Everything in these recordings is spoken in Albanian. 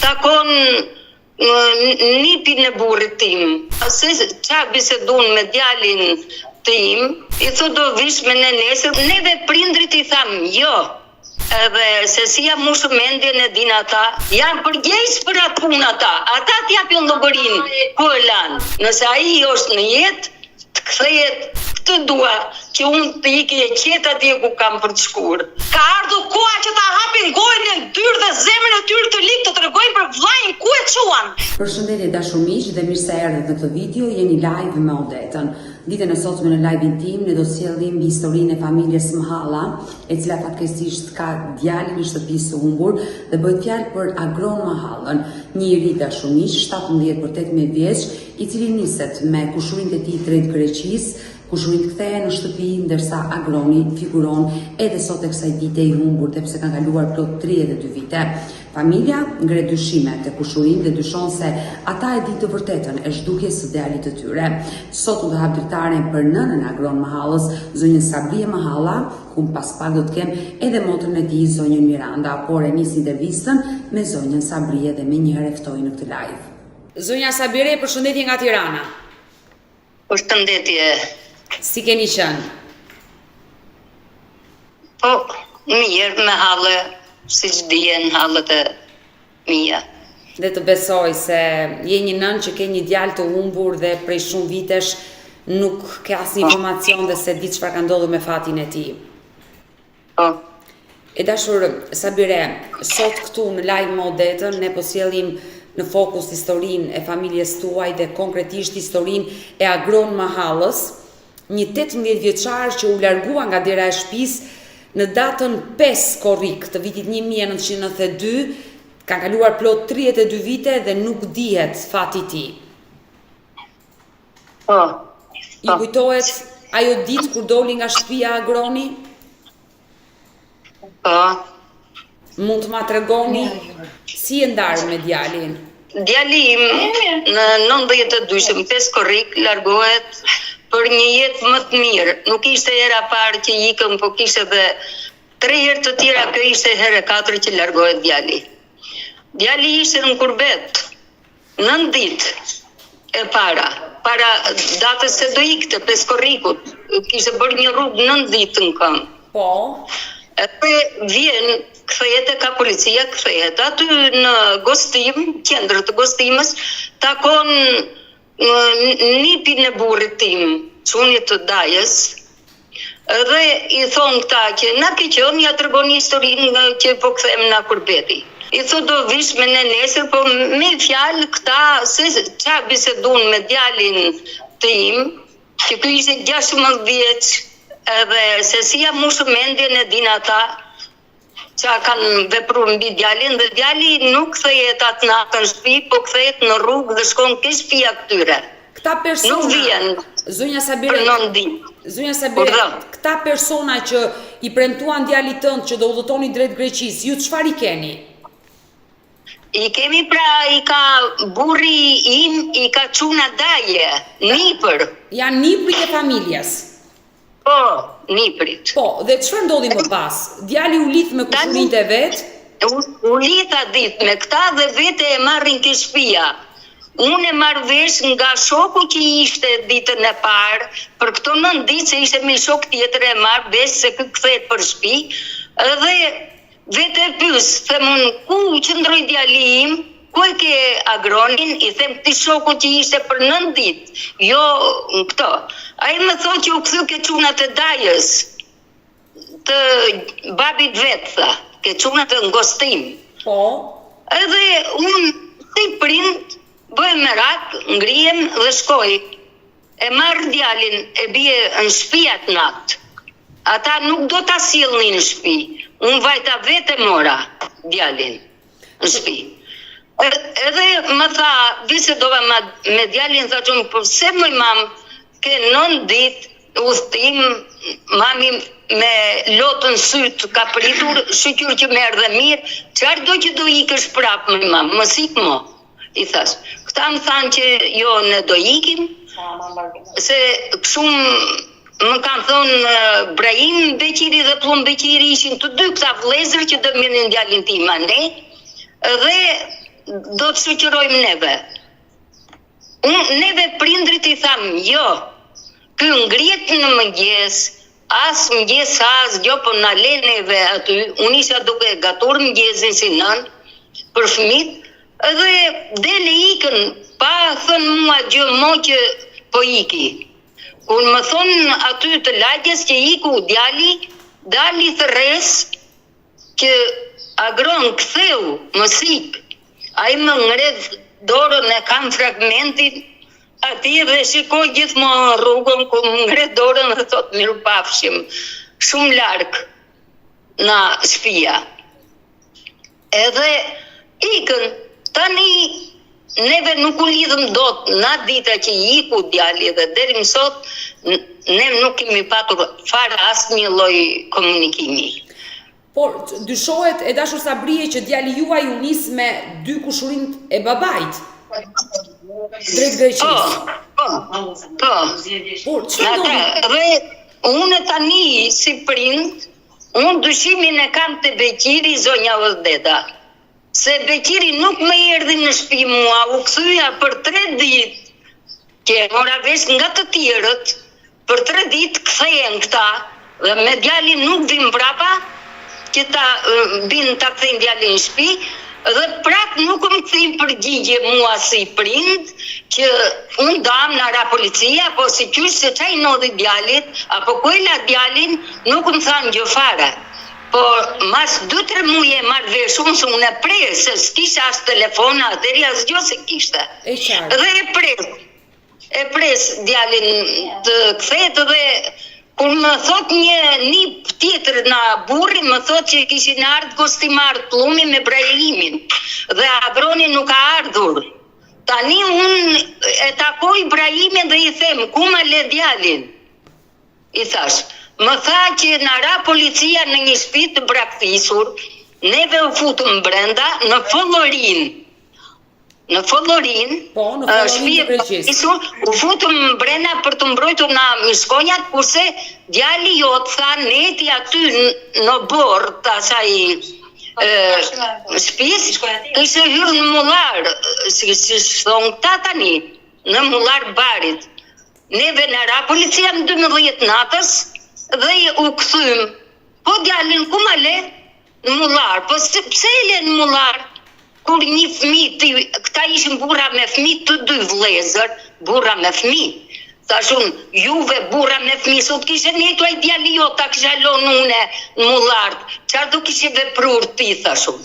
takon nipin e burrit tim. Se qa bisedun me djalin tim, i thot do vish me ne nesër. Neve prindrit i tham jo. Edhe se si jam mushë mendjen e din ata, janë përgjegjës për atë punë ata. Ata t'japin llogarinë ku e lanë. Nëse ai është në jetë, të kthehet. Këtë dua që unë të iki e qetë atje ku kam për të shkuar. Ka ardhur koha që ta hapin gojën e tyre dhe zemrën e tyre të ligë të tregojnë për vllajin ku e çuan. Përshëndetje dashur miq dhe mirë se erdhët në këtë video. Jeni live me Odetën. Ditën e sotme në live-in tim ne do sjellim historinë e familjes Mhalla, e cila fatkeqësisht ka djalin në shtëpisë së humbur dhe bëhet fjalë për Agron Mhallën, një i ri dashur miq, 17 për 18 vjeç, i cili niset me kushurinë e tij drejt Greqisë. Kushurinë kthehen në shtëpi, ndërsa Agroni figuron edhe sot e kësaj dite i humbur, sepse kanë kaluar plot 32 vite. Familja ngre dyshime te kushurinë dhe dyshon se ata e dinë të vërtetën e zhdukjes së djalit të tyre. Sot do të hap dritaren për nënën e Agron Mhallës, zonjën Sabrie Mhalla, ku pas pak do të kem edhe motrën e tij, zonjën Miranda, por e nis intervistën me zonjën Sabrie dhe menjëherë ftoj në këtë live. Zonja Sabrie, përshëndetje nga Tirana. Përshëndetje. Si keni qenë? Po, mirë me hallë, siç dihen hallët e mia. Dhe të besoj se je një nën që ke një djalë të humbur dhe prej shumë vitesh nuk ke asnjë informacion dhe se di çfarë ka ndodhur me fatin e tij. Po. E dashur Sabire, sot këtu në live me Odetën ne po sjellim në fokus historinë e familjes tuaj dhe konkretisht historinë e Agron Mhallës, një 18 vjeçar që u largua nga dera e shtëpisë në datën 5 korrik të vitit 1992, ka kaluar plot 32 vite dhe nuk dihet fati i tij. Po. Ju kujtohet ajo ditë kur doli nga shtëpia Agroni? Po. Mund të ma tregoni si e ndarë me djalin? Djali im në 92-shën 5 korrik largohet për një jetë më të mirë. Nuk ishte hera parë që ikëm, po kishte edhe 3 herë të tjera, kjo ishte herë 4 që largohet djali. Djali ishte në kurbet, 9 ditë e para datës se do ikte 5 korrikut, kishte bërë një rrugë 9 ditë në këmbë. Po. Edhe vjen, kthehet ka policia, kthehet aty në Gostim, qendër të Gostimës, takon nipin e burrit tim, çunit të dajës, dhe i thon këta që na ke qenë, ja tregon historinë nga që po kthehem nga kurbeti. I thot do vish me ne nesër, po me fjalë këta se qa bisedun me djalin tim, që ky ishte 16 vjeç, edhe se si jam mushë mendjen e din ata, që kanë vepruar mbi djalin, dhe djali nuk kthehet atë natën në shtëpi, po kthehet në rrugë dhe shkon ke shtëpia këtyre. Këta persona, nuk vjen. Zonja Sabire, këta persona që i premtuan djalit tënd që do udhëtoni drejt Greqisë, ju çfarë i keni? I kemi i ka burri im, i ka çuna daje, nipër. Janë niprit e familjes. Po, niprit. Po, dhe çfarë ndodhi më pas? Djali u lidh me kushurinë e vet? U lidha ditë me këta dhe vete e marrin ke shtëpia. Unë e marr vesh nga shoku që ishte ditën e parë, për këto 9 ditë se ishte me shok tjetër e marr vesh se kthehet për shtëpi, dhe vete e pyes, them unë, ku qëndroi djali im? Ku e ke Agronin? I them këtij shoku që ishte për 9 ditë. Jo këto. Ai më thotë që u kthy ke çunat e dajës. Të babit vet tha, ke çunat e Gostim. Po. Edhe unë si prind bëj merak, ngrihem dhe shkoj. E marr djalin, e bie në shtëpi atë natë. Ata nuk do ta sillnin në shtëpi. Unë vajta vetë mora djalin në shtëpi. Edhe më tha, bisedova me djalin, tha që po pse më mam, ke 9 ditë udhtim, mami me lotën syt ka pritur, shqyr që merr dhe mirë, çfarë do që do ikësh prapë më mam, mos ik mo, i thash. Këta më thanë që jo, ne do ikim, se shumë më kanë thonë Brahim Beqiri dhe Plum Beqiri ishin të dy këta vëllezër që do mirnin djalin tim ne, dhe do të shoqërojmë neve. Neve prindrit I thamë, jo, ky ngrihet në mëngjes, as mëngjes as jo, po na le neve aty. Unë isha duke gatur mëngjesin si nën për fëmijët, edhe dele ikën, pa thënë mua gjë mo që po iki. Kur më thonë aty të lagjes që iku dali thërres që agron ktheu më sik. Ai më ngredh dorën e kam fragmentin ati dhe shikoj gjithmonë rrugën ku më ngredh dorën dhe thot mirupafshim shumë larg na shtëpia. Edhe ikën, tani neve nuk u lidhëm dot na dita që iku djali dhe deri më sot ne nuk kemi patur fare asnjë lloj komunikimi. Por dyshohet e dashur Sabrie që djali juaj u nis me 2 kushurinë e babait. Drejt Greqisë. Po. Por çfarë? Dhe unë tani si prind, unë dyshimin e kam te Beqiri zonja Vëzdeta. Se Beqiri nuk më erdhi në shtëpi mua, u kthya për 3 ditë, që mora vesh nga të tjerët, për 3 ditë kthehen këta, dhe me djalin nuk vim mbrapa, që ta bin ta kthejnë djalin në shtëpi, dhe prap nuk më kthejnë përgjigje mua si prind, që unë dam në ra policia, apo si qysh se çaj nodhi djalit, apo kuela djalin, nuk më thanë gjë fare. Por mas 2-3 muaj e marrë vesh unë se unë e pres, se s'kisha as telefona, atëri as gjë se kishte. Dhe e pres djalin të kthehet dhe kur më thot një nip tjetër na burri, më thot që kishin ardhur kostimar Pllumi me Ibrahimin dhe Abroni nuk ka ardhur. Tani unë e takoj Ibrahimin dhe I them, ku ma le djalin? I thash, më tha që na ra policia në një shtëpi të braktisur, neve u futëm brenda në Follorin. Në Follorin, shtëpi e braktisur, u futëm brenda për të mbrojtur na miskonjat, kurse djali jot tha neti aty në bord të asaj shtëpis, kishte hyrë në mullar, si thonë këta tani, në mullar barit. Neve në ra policia në 12 natës dhe u kthym. Po djalin ku ma le? Në mullar. Po pse e le në mullar? Kur një fëmijë, këta ishin burra me fëmijë të 2 vëllezër, burra me fëmijë. Thashun, juve burra me fëmijë, sot kishe njëtu ai djali jo, ta kisha lënë une në mullar. Çfarë do kishe veprur ti, thashun.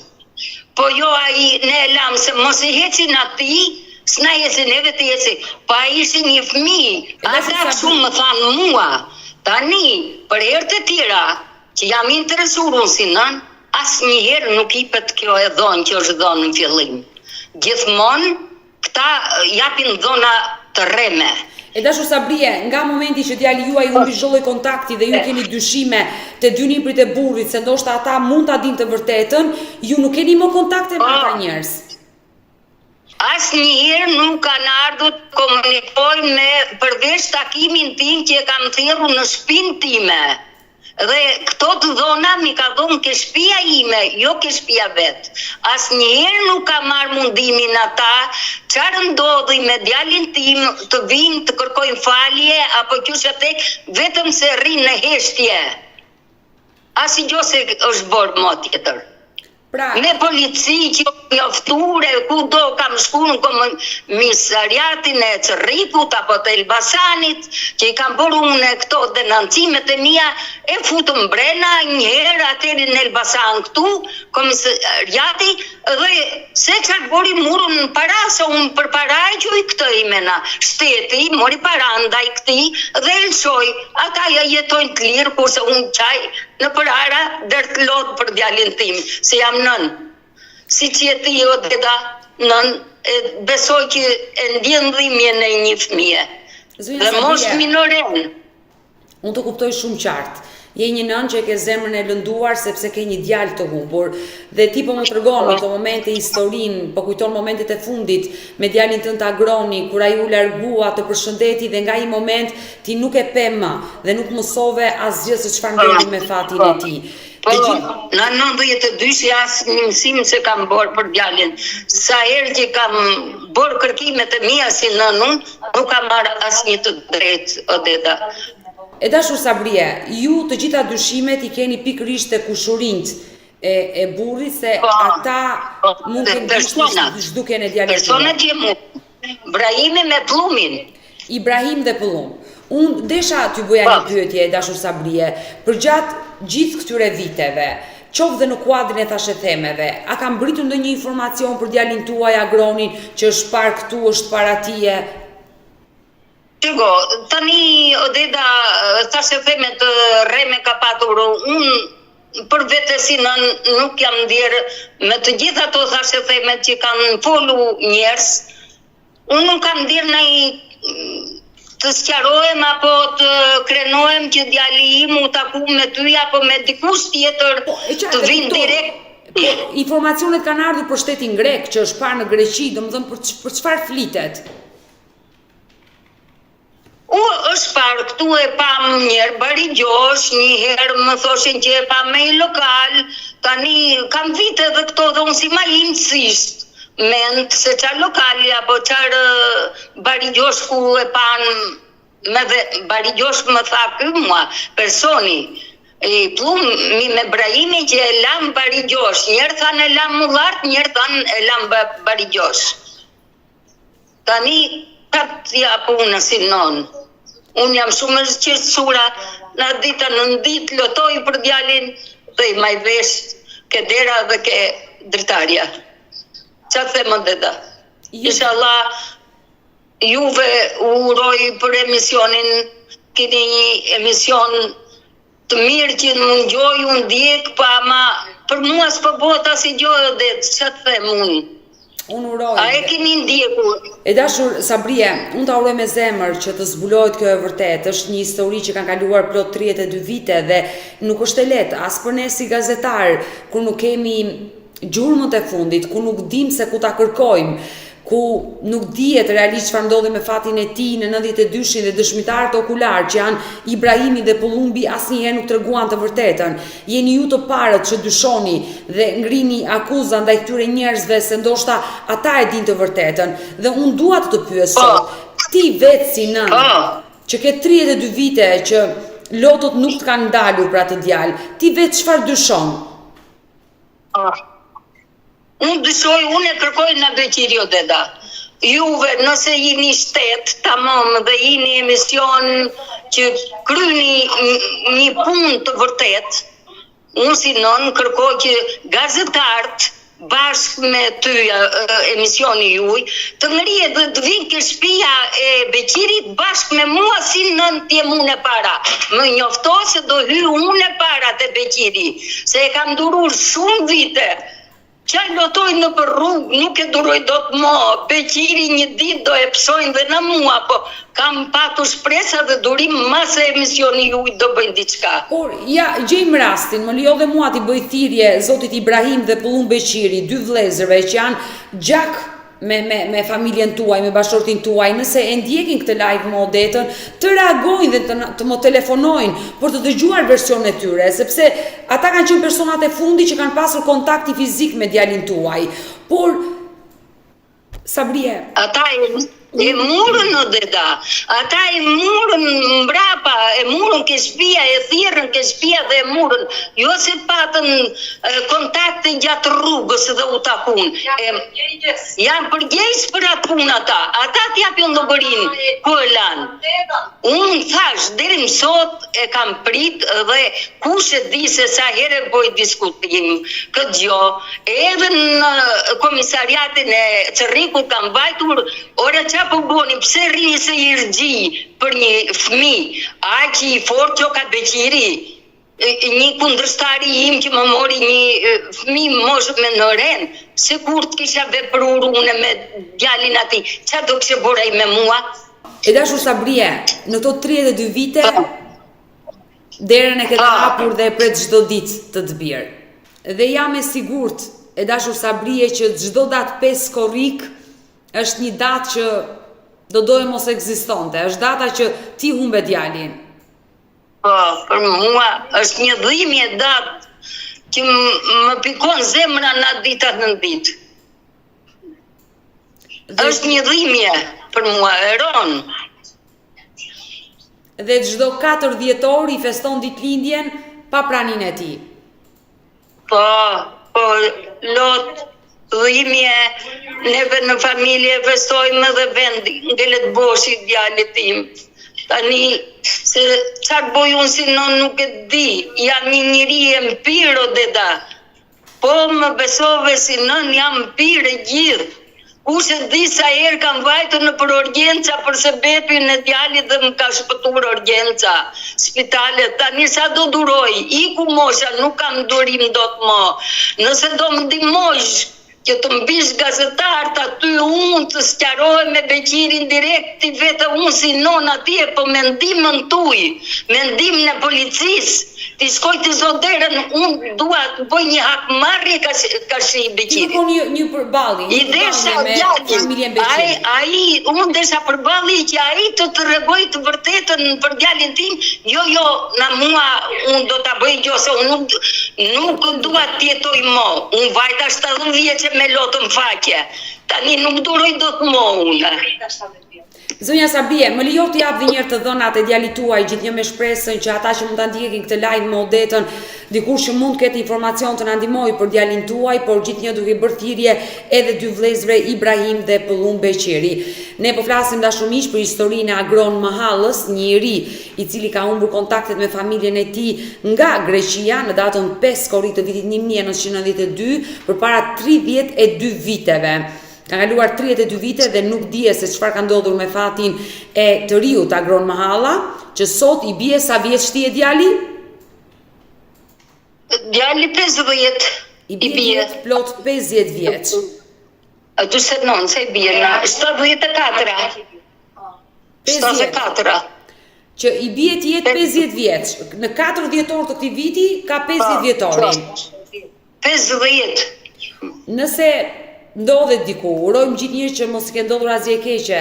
Po jo ai ne e lam se mos I hecin ati, s'na jesi neve të jesi, pa ishi një fëmijë, ata shumë më thanë mua, tani, për herë të tjera, që jam interesur unë si nën, asnjëherë nuk ipet kjo e dhonë që është dhonë në fillim. Gjithmonë, këta japin dhona të rreme. E dashur Sabrie, nga momenti që djali juaj humbi çdo lloj kontakti dhe ju keni dyshime te 2 niprit e burrit, se ndoshta ata mund ta dinë të vërtetën, ju nuk keni më kontakte me ata njerëz. Asnjëherë nuk kanë ardhur të komunikojnë me përveç takimin tim që e kam thirrur në shtëpinë time. Dhe këto të dhona mi ka dhënë ke shtëpia ime, jo ke shtëpia vet. Asnjëherë nuk ka marrë mundimin ata çfarë ndodhi me djalin tim të vinë të kërkojnë falje apo qysh atë vetëm se rrin në heshtje. Asgjë se është bërë më tjetër. Me polici që njofture, ku do kam shku në komisariatin e Cerrikut apo të Elbasanit, që I kam bërë unë këto denancimet e mia, e futëm brena njëherë atëri në Elbasan këtu, komisariati, dhe se çfarë bori murën në para, se unë për para e gjoj këtë imena, shteti, mori para ndaj këti, dhe elshoj, ata ja jetojnë të lirë, kurse unë qaj në përara dërtë lot për djalin tim, se jam nën. Si që jeti jo deda nën, besoj që e ndjen dhimbjen e një fëmije. Dhe mos minoren. Unë të kuptoj shumë qartë. Je një nën që e ke zemrën e lënduar sepse ke një djalë të humbur dhe ti po më tregon në këto momente historinë, po kujton momentet e fundit me djalin tënd Agroni kur ai u largua të përshëndeti dhe nga një moment ti nuk e pe më dhe nuk mësove asgjë se çfarë ndodhi me fatin e tij. Po, në 92 asë një mësim se kam bërë për djalin. Sa herë që kam bërë kërkimet e mia si nënun, nuk kam marrë asnjë të drejtë, Odeta. E dashur Sabrie, ju të gjitha dyshimet i keni pikërisht te kushurinë e burrit se ata mund të zhduken e djalit. Personat që mu, Ibrahimi me Pllumin. Ibrahim dhe Plullum. Unë desha t'ju bëja një pyetje, dashur Sabrie, për gjatë gjithë këtyre viteve, qoftë dhe në kuadrin e thashethemeve, a kam mbritur ndonjë informacion për djalin tuaj Agronin që është parë këtu, është para tije? Shiko, tani Odeta thashethemet rreme ka patur, unë për vetësinë nuk jam ndjerë me të gjitha ato thashethemet që kanë folu njerëz, unë nuk kam ndjerë ndonjë të sqarohem apo të krenohem që djali im u taku me ty apo me dikush tjetër të vinë direkt. Informacionet kanë ardhur për shtetin grek që është parë në Greqi, domethënë për çfarë flitet? Është parë këtu e pam njerë bari gjosh, një herë më thoshin që e pam me i lokal, tani kam vite dhe këto dhe unë si ma imësisht. Ment se qarë lokali apo qarë barigjosh ku e pan me dhe barigjosh më tha ky mua personi Plumi me Brahimi që e lam barigjosh, njerë thanë e lam mullart, njerë thanë e lam barigjosh. Tani katë ja punë si non. Unë jam shumë e qërësura, në dita në ditë lotoj për djalin dhe i maj vesh ke dera dhe ke dritarja. Qa të themë Odeta? Inshallah, juve uroj për emisionin, keni një emision të mirë që në ngjoj unë ndjek, pa ama për mua s'po bëhet as i gjoj Odeta, qa të themë unë? Unë uroj. A e keni ndjekur? E dashur Sabrie, unë ta uroj me zemër që të zbulohet kjo e vërtet. Është një histori që kanë kaluar plot 32 vite dhe nuk është e lehtë as për ne si gazetar, kur nuk kemi gjurmët e fundit, ku nuk dim se ku ta kërkojmë, ku nuk dihet realisht çfarë ndodhi me fatin e tij në 92-shin dhe dëshmitarët okular që janë Ibrahimi dhe Pullumbi asnjëherë nuk treguan të vërtetën. Jeni ju të parët që dyshoni dhe ngrini akuza ndaj këtyre njerëzve se ndoshta ata e dinë të vërtetën. Dhe unë dua të pyes sot, ti vetë si nën, që ke 32 vite që lotot nuk të kanë ndalur për atë djalë, ti vetë çfarë dyshon? Unë dyshoj, unë e kërkoj nga Beqiri Odeta. Juve nëse jeni shtet, tamam, dhe jeni emision që kryni një punë të vërtet, unë si non kërkoj që gazetarët bashkë me ty emisioni juj, të ngrihet dhe të vinë ke shtëpia e Beqirit bashkë me mua si nën t'jem unë e para. Më njofto se do hy unë e para te Beqiri, se e kam durur shumë vite. Qaj lotoj në për rrugë, nuk e duroj do të mo, Beqiri një dit do e psojnë dhe në mua, po kam patur shpresa dhe durim mas e emisioni ju do bëjnë diçka. Por, ja, gjejmë rastin, më lijo dhe mua t'i bëj thirrje zotit Ibrahim dhe Pullum Beqiri, dy vëllezërve që janë gjak me familjen tuaj, me bashortin tuaj, nëse e ndjekin këtë live më Odetën, të reagojnë dhe të më telefonojnë për të dëgjuar versionin e tyre, sepse ata kanë qenë personat e fundi që kanë pasur kontakti fizik me djalin tuaj. Por Sabrie, ata e murën Odeta, ata e murën mbrapa, e murën ke shtëpia, e thirrën ke shtëpia dhe e murën, jo se patën kontakte gjatë rrugës dhe u takun. Janë përgjegjës për atë punë ata t'japin llogarinë ku e lanë. Unë thash, deri më sot e kam prit dhe kush e di se sa herë bëj diskutim këtë gjë, edhe në komisariatin e Cerrikut kam vajtur, ora qa po boni, pse rrini se i rgji për një fëmijë, aq i fortë që ka Beqiri, një kundërstari im që më mori një fëmijë moshë me në ren, se kur të kisha vepruar unë me djalin atij, qa do kishte bërë ai me mua? E dashur Sabrie, në to 32 vite, derën e këtë hapur dhe e pret çdo ditë të të birë. Dhe jam e sigurt, e dashur Sabrie, që çdo datë 5 korrik është një datë që do doje mos ekzistonte, është data që ti humbe djalin. Po, për mua është një dhimbje datë që më pikon zemra në atë ditë atë në ditë. Është një dhimbje për mua, e ron. Dhe çdo 4 dhjetor I feston ditëlindjen pa praninë e tij. Po, lot dhimbje, neve në familje festojmë dhe vendi, ngelet boshi djalit tim. Tani, se çfarë boj unë si non nuk e di, jam një njeri e mpiro deda. Po më besove si non jam mpire gjithë. Kush e di sa herë kam vajtur në për urgjenca për sebepin e djalit dhe më ka shpëtuar urgjenca, spitalet. Tani sa do duroj, iku mosha, nuk kam durim dot më. Nëse do më ndihmosh që të mbish gazetarët aty unë të sqarohem me Beqirin direkt, ti vetë unë si non atje, po me ndihmën tuj, me ndihmën e policisë, ti shkoj të zoderën, unë dua të bëj një hakmarrje ka shi Beqirit. Ti kërkon një përballje, me familjen Beqiri. Unë desha përballje që ai të tregoj të vërtetën për djalin tim, jo na mua unë do ta bëj gjë se unë nuk dua të jetoj më. Unë vajta 70 vjeçë me lotën faqe. Tani nuk duroj dot më unë. Zonja Sabrie, më lejo të jap dhe njëherë të dhënat e djalit tuaj, gjithnjë me shpresën që ata që mund ta ndjekin këtë live me Odetën, dikush që mund të ketë informacion të na ndihmojë për djalin tuaj, por gjithnjë duke bërë thirrje edhe 2 vëllezërve Ibrahim dhe Pëllum Beqiri. Ne po flasim dashumish për historinë e Agron Mahallës, njëri I cili ka humbur kontaktet me familjen e tij nga Greqia në datën 5 korrik të vitit 1992, përpara 32 viteve. Ka kaluar 32 vite dhe nuk dije se çfarë ka ndodhur me fatin e të riut Agron Mahalla, që sot I bie sa vjeç ti e djali? Djali 50. I bie plot 50 vjeç. A 49, se I bie na 74. 74. Që I bie të jetë 50 vjeç. Në 4 dhjetor të këtij viti ka 50 vjetorin. 50. Nëse ndodhet diku, urojmë gjithnjë që mos I ke ndodhur asgjë e keqe.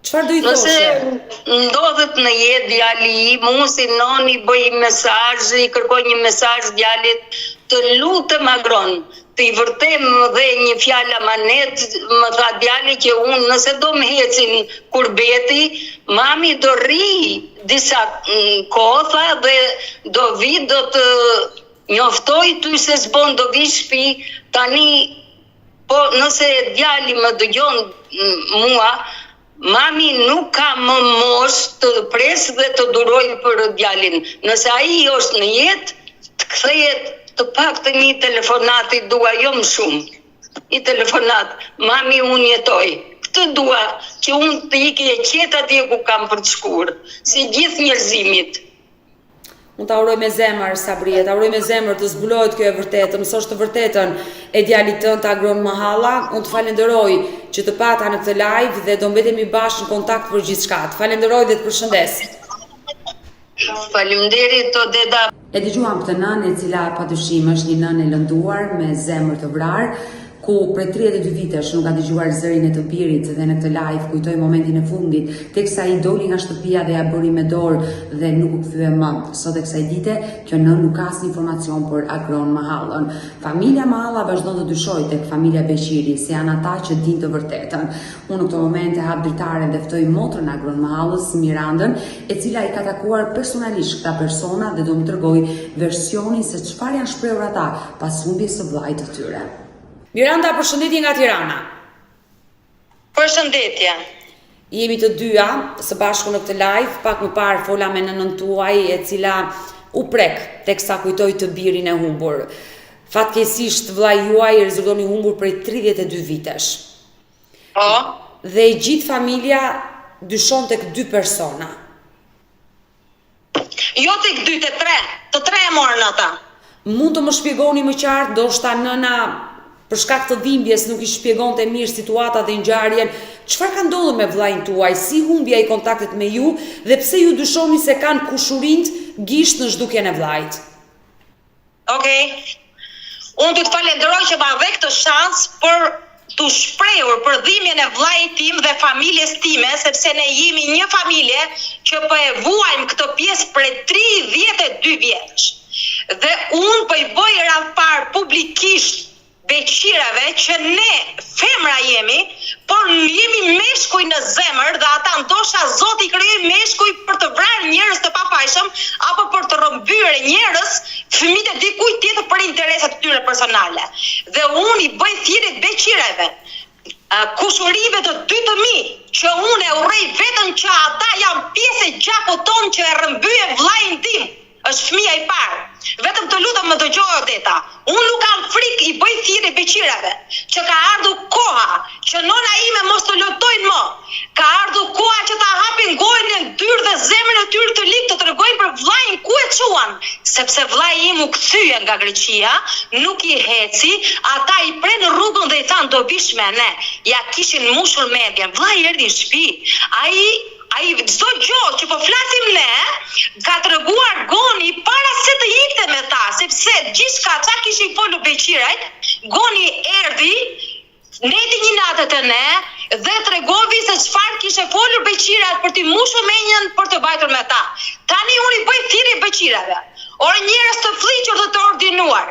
Çfarë do I thoshe? Nëse ndodhet në jetë djali im, unë si noni bëj mesazh, I kërkoj një mesazh djalit, të lutem Agron, të I vërtem dhe një fjalë amanet, më tha djali që unë nëse do më hecin kurbeti, mami do rri disa kohë dhe do vi, do të njoftoj ty se s'bon do vi shtëpi. Tani, po nëse djali më dëgjon mua, mami nuk ka më mosh të pres dhe të duroj për djalin. Nëse ai është në jetë, të kthehet të paktën një telefonat I dua jo më shumë. I telefonat, mami unë jetoj. Këtë dua që unë të iki e qetë atje ku kam për të shkuar, si gjithë njerëzimit. Unë ta uroj me zemër, Sabrie, ta uroj me zemër të zbulohet kjo e vërtetë, mësosh të vërtetën e djalit tënd Agron Mahalla. Unë të falenderoj që të pata në këtë live dhe do mbetemi bashkë në kontakt për gjithçka. Të falenderoj dhe të përshëndes. Faleminderit Odeta. E dëgjuam këtë nënë e cila padyshim është një nënë e lënduar me zemër të vrarë, ku për 32 vitesh nuk ka dëgjuar zërin e të birit dhe në këtë live kujtoj momentin e fundit, teksa I doli nga shtëpia dhe ja bëri me dorë dhe nuk u kthye më. Sot e kësaj dite, kjo nën nuk ka asnjë informacion për Agron Mahallën. Familja Mahalla vazhdon të dyshojë tek familja Beqiri, se janë ata që dinë të vërtetën. Unë në këtë moment e hap dritaren dhe ftoj motrën e Agron Mahallës, Mirandën, e cila I ka takuar personalisht këta persona dhe do më tregoj versionin se çfarë janë shprehur ata pas humbjes së vllajt të tyre. Miranda, përshëndetje nga Tirana. Përshëndetje. Jemi të dyja së bashku në këtë live, pak më parë fola me nënën tuaj e cila u prek teksa kujtoj të birin e humbur. Fatkeqësisht vllai juaj rezulton I humbur prej 32 vitesh. Po. Dhe gjithë familja dyshon tek 2 persona. Jo tek 2, tek 3. Të 3 e morën ata. Mund të më shpjegoni më qartë, ndoshta nëna për shkak të dhimbjes nuk I shpjegonte mirë situata dhe ngjarjen, çfarë ka ndodhur me vllain tuaj, si humbi ai kontaktet me ju dhe pse ju dyshoni se kanë kushurinë gisht në zhdukjen e vllait? Okej. Unë do të falenderoj që ma dhe këtë shans për të shprehur për dhimbjen e vllait tim dhe familjes time, sepse ne jemi një familje që po e vuajmë këtë pjesë prej 32 vjetësh. Dhe unë po I bëj rafar publikisht beqirave që ne femra jemi, por jemi meshkuj në zemër dhe ata ndoshta Zoti I krijoi meshkuj për të vrarë njerëz të papajshëm apo për të rrëmbyer njerëz, fëmijët e dikujt tjetër për interesat e tyre personale. Dhe unë I bëj thirrje beqirave, kushurive të 2.000 që unë e urrej vetëm që ata janë pjesë e gjakut ton që e rrëmbyen vllajin tim. Është fëmia I parë. Vetëm të lutem më dëgjoj Odeta. Unë nuk kam frikë, I bëj thirrje beqirave që ka ardhur koha që nona ime mos të lutojnë më. Ka ardhur koha që ta hapin gojën e tyre dhe zemrën e tyre të ligë të tregojnë për vllajin ku e çuan, sepse vllai im u kthye nga Greqia, nuk I heci, ata I pren rrugën dhe I thanë do bish me ne. Ja kishin mbushur mendjen. Vllai erdhi në shtëpi, ai çdo gjë që po flasim ne, ka treguar Goni para se të ikte me ta, sepse gjithçka çka kishin folur beqirajt, Goni erdhi, neti një natë të ne dhe tregovi se çfarë kishe folur beqirat për t'i mbushur mendjen për të vajtur me ta. Tani unë I bëj thirrje beqirave. Or njerëz të fliqur dhe të ordinuar,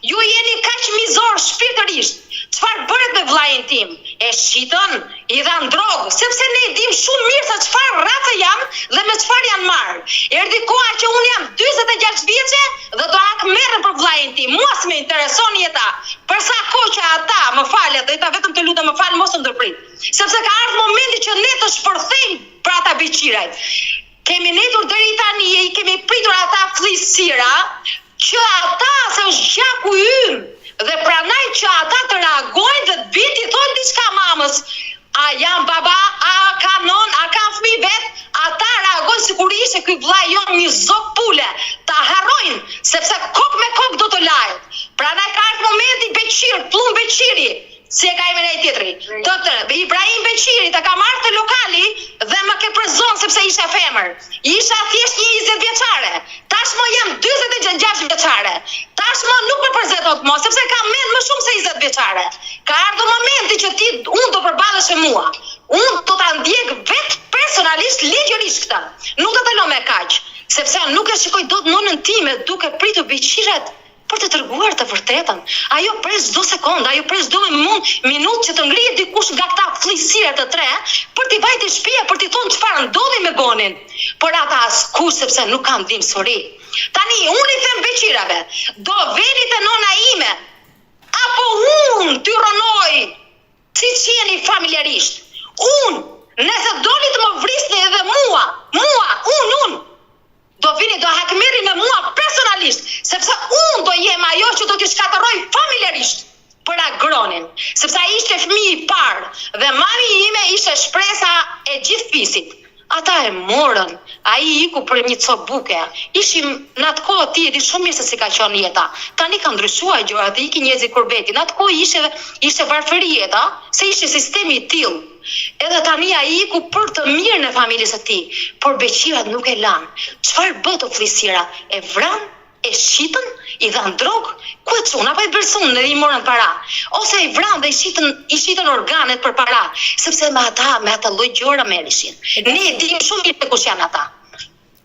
ju jeni kaq mizor shpirtërisht. Çfarë bëret me vllajin tim? E shitën, I dhan drogë, sepse ne dim shumë mirë se çfarë race jam dhe me çfarë janë marrë. Erdhi koha që unë jam 46 vjeçe dhe do akmerrem për vllajin tim. Mua s'më intereson jeta. Për sa kohë që ata më falë, dhe ata vetëm të lutem më fal mos të ndërprit. Sepse ka ardhur momenti që ne të shpërthejmë për ata beqirajt. Kemi netur deri tani, I kemi pritur ata flisira, që ata se është gjaku ynë. Dhe pranaj që ata të reagojnë dhe të biti thonë diçka mamës. A jam baba, a ka non, a ka fëmijë vet, ata reagojnë sikur ishte ky vllai jon një zog pule. Ta harrojnë, sepse kok me kok do të lahet. Prandaj ka ardhur momenti beqir, plumb beqiri. Si e ka emrin ai tjetri? Doktor Ibrahim Beqiri të ka marrë te lokali dhe më ke prezon sepse isha femër. Isha thjesht një 20 vjeçare. Tashmë jam 46 vjeçare. Tashmë nuk më përzetot më sepse kam mend më shumë se 20 vjeçare. Ka ardhur momenti që unë do përballesh me mua. Unë do ta ndjek vetë personalisht ligjërisht këtë. Nuk do të lë me kaq, sepse nuk e shikoj dot nonën time duke pritur beqiret për të treguar të vërtetën. Ajo pres çdo sekondë, ajo pres çdo minutë që të ngrihet dikush nga këta flisira të tre për t'i vajtë në shtëpi, për t'i thonë çfarë ndodhi me Gonin. Por ata askush sepse nuk kanë dimësori. Tani unë I them beqirave, do veni te nona ime, apo unë t'ju rënoj, siç jeni familjarisht. Unë, nëse doni të më vrisni edhe unë, do vini, do hakmerri me mua personalisht, sepse unë do jem ajo që do t'i shkatërroj familjarisht për Agronin, sepse ai ishte fëmijë I parë dhe mami ime ishte shpresa e gjithë fisit. Ata e morën, ai iku për një copë buke. Ishim në atë kohë ti e di shumë mirë se si ka qenë jeta. Tani ka ndryshuar gjërat, iki Njezi Kurbeti. Në atë kohë ishte varfëri jeta, se ishte sistemi I tillë. Edhe tani ai iku për të mirën e familjes së tij, por beqirat nuk e lanë. Çfarë bë të flisira? E vran, e shitën, I dhan drogë, ku e çon apo I bërsun dhe I morën para, ose I vran dhe I shitën organet për para, sepse me ata lloj gjëra merreshin. Ne dim shumë mirë kush janë ata.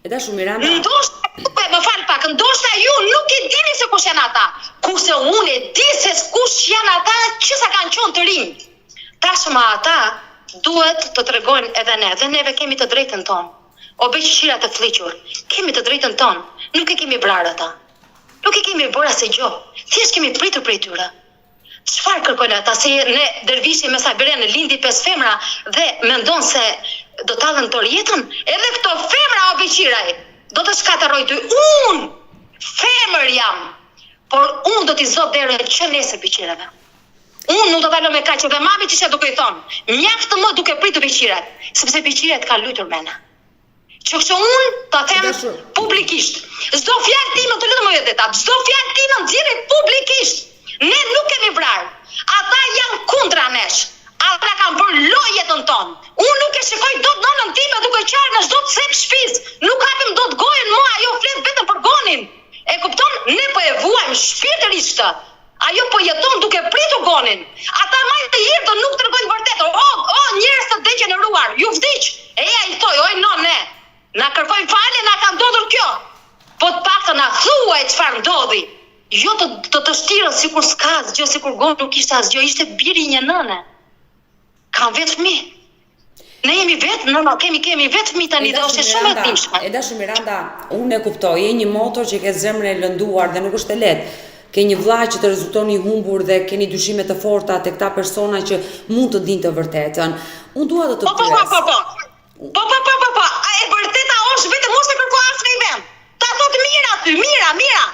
E da shumë Miranda. Ndoshta, më fal pak, ndoshta ju nuk I dini se kush janë ata, kurse unë e di se kush janë ata që sa kanë qenë të rinj. Tashmë ata duhet të tregojnë edhe ne, dhe neve kemi të drejtën tonë. O beqira të fliqur, kemi të drejtën tonë, nuk e kemi vrarë ata. Nuk e kemi bërë asnjë gjë, thjesht kemi pritur prej tyre. Çfarë kërkojnë ata? Se ne dervishi me Sabirën lindi 5 femra dhe mendon se do ta hallën tër jetën? Edhe këto femra o beqiraj, do të shkatërroj ty. Unë femër jam, por unë do t'i zot derën që nesër beqirave. Unë nuk do ta lë me kaq dhe mami çishte duke I thonë, mjaftë më duke pritur beqirat, sepse beqirat kanë lutur me na. Që unë ta them publikisht. Çdo fjalë time të lutem më Odeta, çdo fjalë time nxjerrë publikisht. Ne nuk kemi vrarë. Ata janë kundra nesh. Ata kanë bërë lojë jetën tonë. Unë nuk e shikoj dot nonën time duke qarë në çdo cep shtëpis. Nuk hapim dot gojën mua, ajo flet vetëm për Gonin. E kupton? Ne po e vuajmë shpirtërisht këtë. Ajo po jeton duke pritur Gonin. Ata më të lirë do nuk tregojnë vërtetën. O, njerëz të degeneruar, ju vdiq. Eja I thoj, oj no ne. Na kërkojnë falje, na ka ndodhur kjo. po të paktën na thuaj çfarë ndodhi. Jo të shtirën sikur s'ka asgjë, sikur Goni nuk ishte asgjë, ishte biri i një nëne. Kam vetë fëmijë. Ne jemi vetë, kemi vetë fëmijë tani dhe është shumë e dimshme. E dashur Miranda, unë e kuptoj, je një motor që ke zemrën e lënduar dhe nuk është e lehtë. Ke një vllaj që të rezulton i humbur dhe keni dyshime të forta tek këta persona që mund të dinë të vërtetën. Unë dua të të pyes. Po, e vërteta është vetëm mos e kërko asnjë një vend. Ta thot mira aty, mira.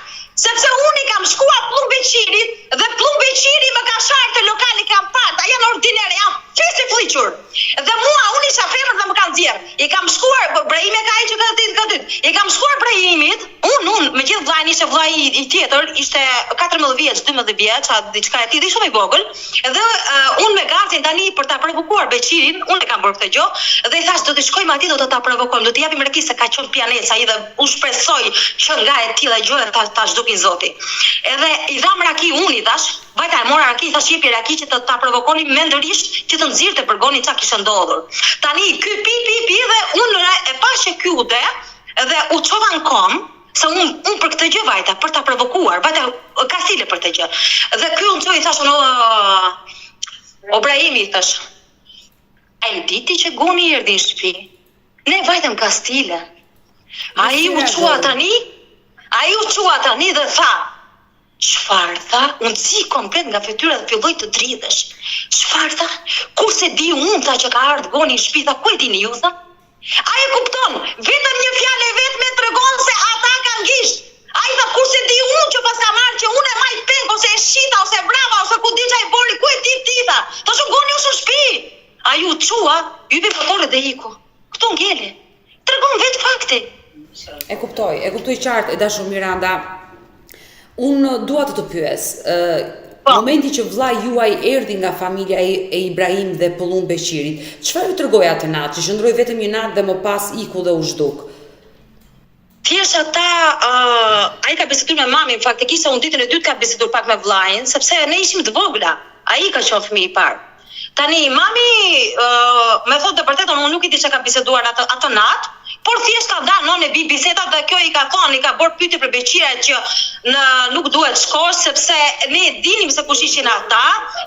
Sepse unë i kam shkuar Plumbeqirit dhe Plumbeqiri më ka sharë të lokali kam parë, janë ordinere, janë fesi fliqur. Dhe mua, unë isha femër dhe më kanë zjerë. I kam shkuar, Brahimi ka i që ka dytë, i kam shkuar Brahimit, unë, me gjithë vlajnë ishte vlaj i tjetër, ishte 14 vjeç, 12 vjeç, diçka e tjetër, ishte shumë i vogël, dhe unë me gatin tani për ta provokuar Beqirin, unë e kam bërë këtë gjë, dhe i thash do të shkojmë atje, do të ta provokojmë, do të japim reki se ka qenë pianesa ai dhe u shpresoj që nga e tilla gjë tash dukin Zoti. Edhe i dham raki unë i thash, vajta e mora raki, thash jepi raki që të ta provokoni mendërisht që të nxirrte për Goni çka kishte ndodhur. Tani ky pi dhe unë e pash që ky ude dhe u çova në kom, se unë për këtë gjë vajta, për ta provokuar, vajta ka stile për këtë gjë. Dhe ky unë çoi thash o Brahimi thash. Ai diti që Goni erdhi në shtëpi. Ne vajtëm ka stile. Ai u çua tani dhe tha, çfarë tha? Unë si komplet nga fytyra dhe filloj të dridhesh. Çfarë tha? Kurse di unë tha që ka ardhur Goni në shtëpi, tha ku e dini ju tha? Ai e kupton, vetëm një fjalë vetëm e tregon se ata kanë gisht. Ai tha kurse di unë që pas ka marrë që unë e maj peng ose e shita ose brava ose ku di çaj bori, ku e di ti tha? Tash Goni është në shtëpi. Ai u çua, hypi motorë dhe iku. Kto ngele. Tregon vetë fakti. E kuptoj qartë, e dashur Miranda. Unë dua të pyes, momenti që vllai juaj erdhi nga familja e Ibrahim dhe Plumbeqirit, çfarë ju tregoi atë natë? Që qëndroi vetëm një natë dhe më pas iku dhe u zhduk? Thjesht ata, ai ka biseduar me mamin, faktikisht unë ditën e dytë ka biseduar pak me vllain, sepse ne ishim të vogla. Ai ka qenë fëmijë i parë. Tani mami me thotë të vërtetën unë nuk i di çka ka biseduar atë natë, por thjesht ka dhënë nonë bi bisedat dhe kjo i ka thonë, i ka bërë pyetje për Beqirin që nuk duhet shkosh sepse ne dinim se kush ishin ata,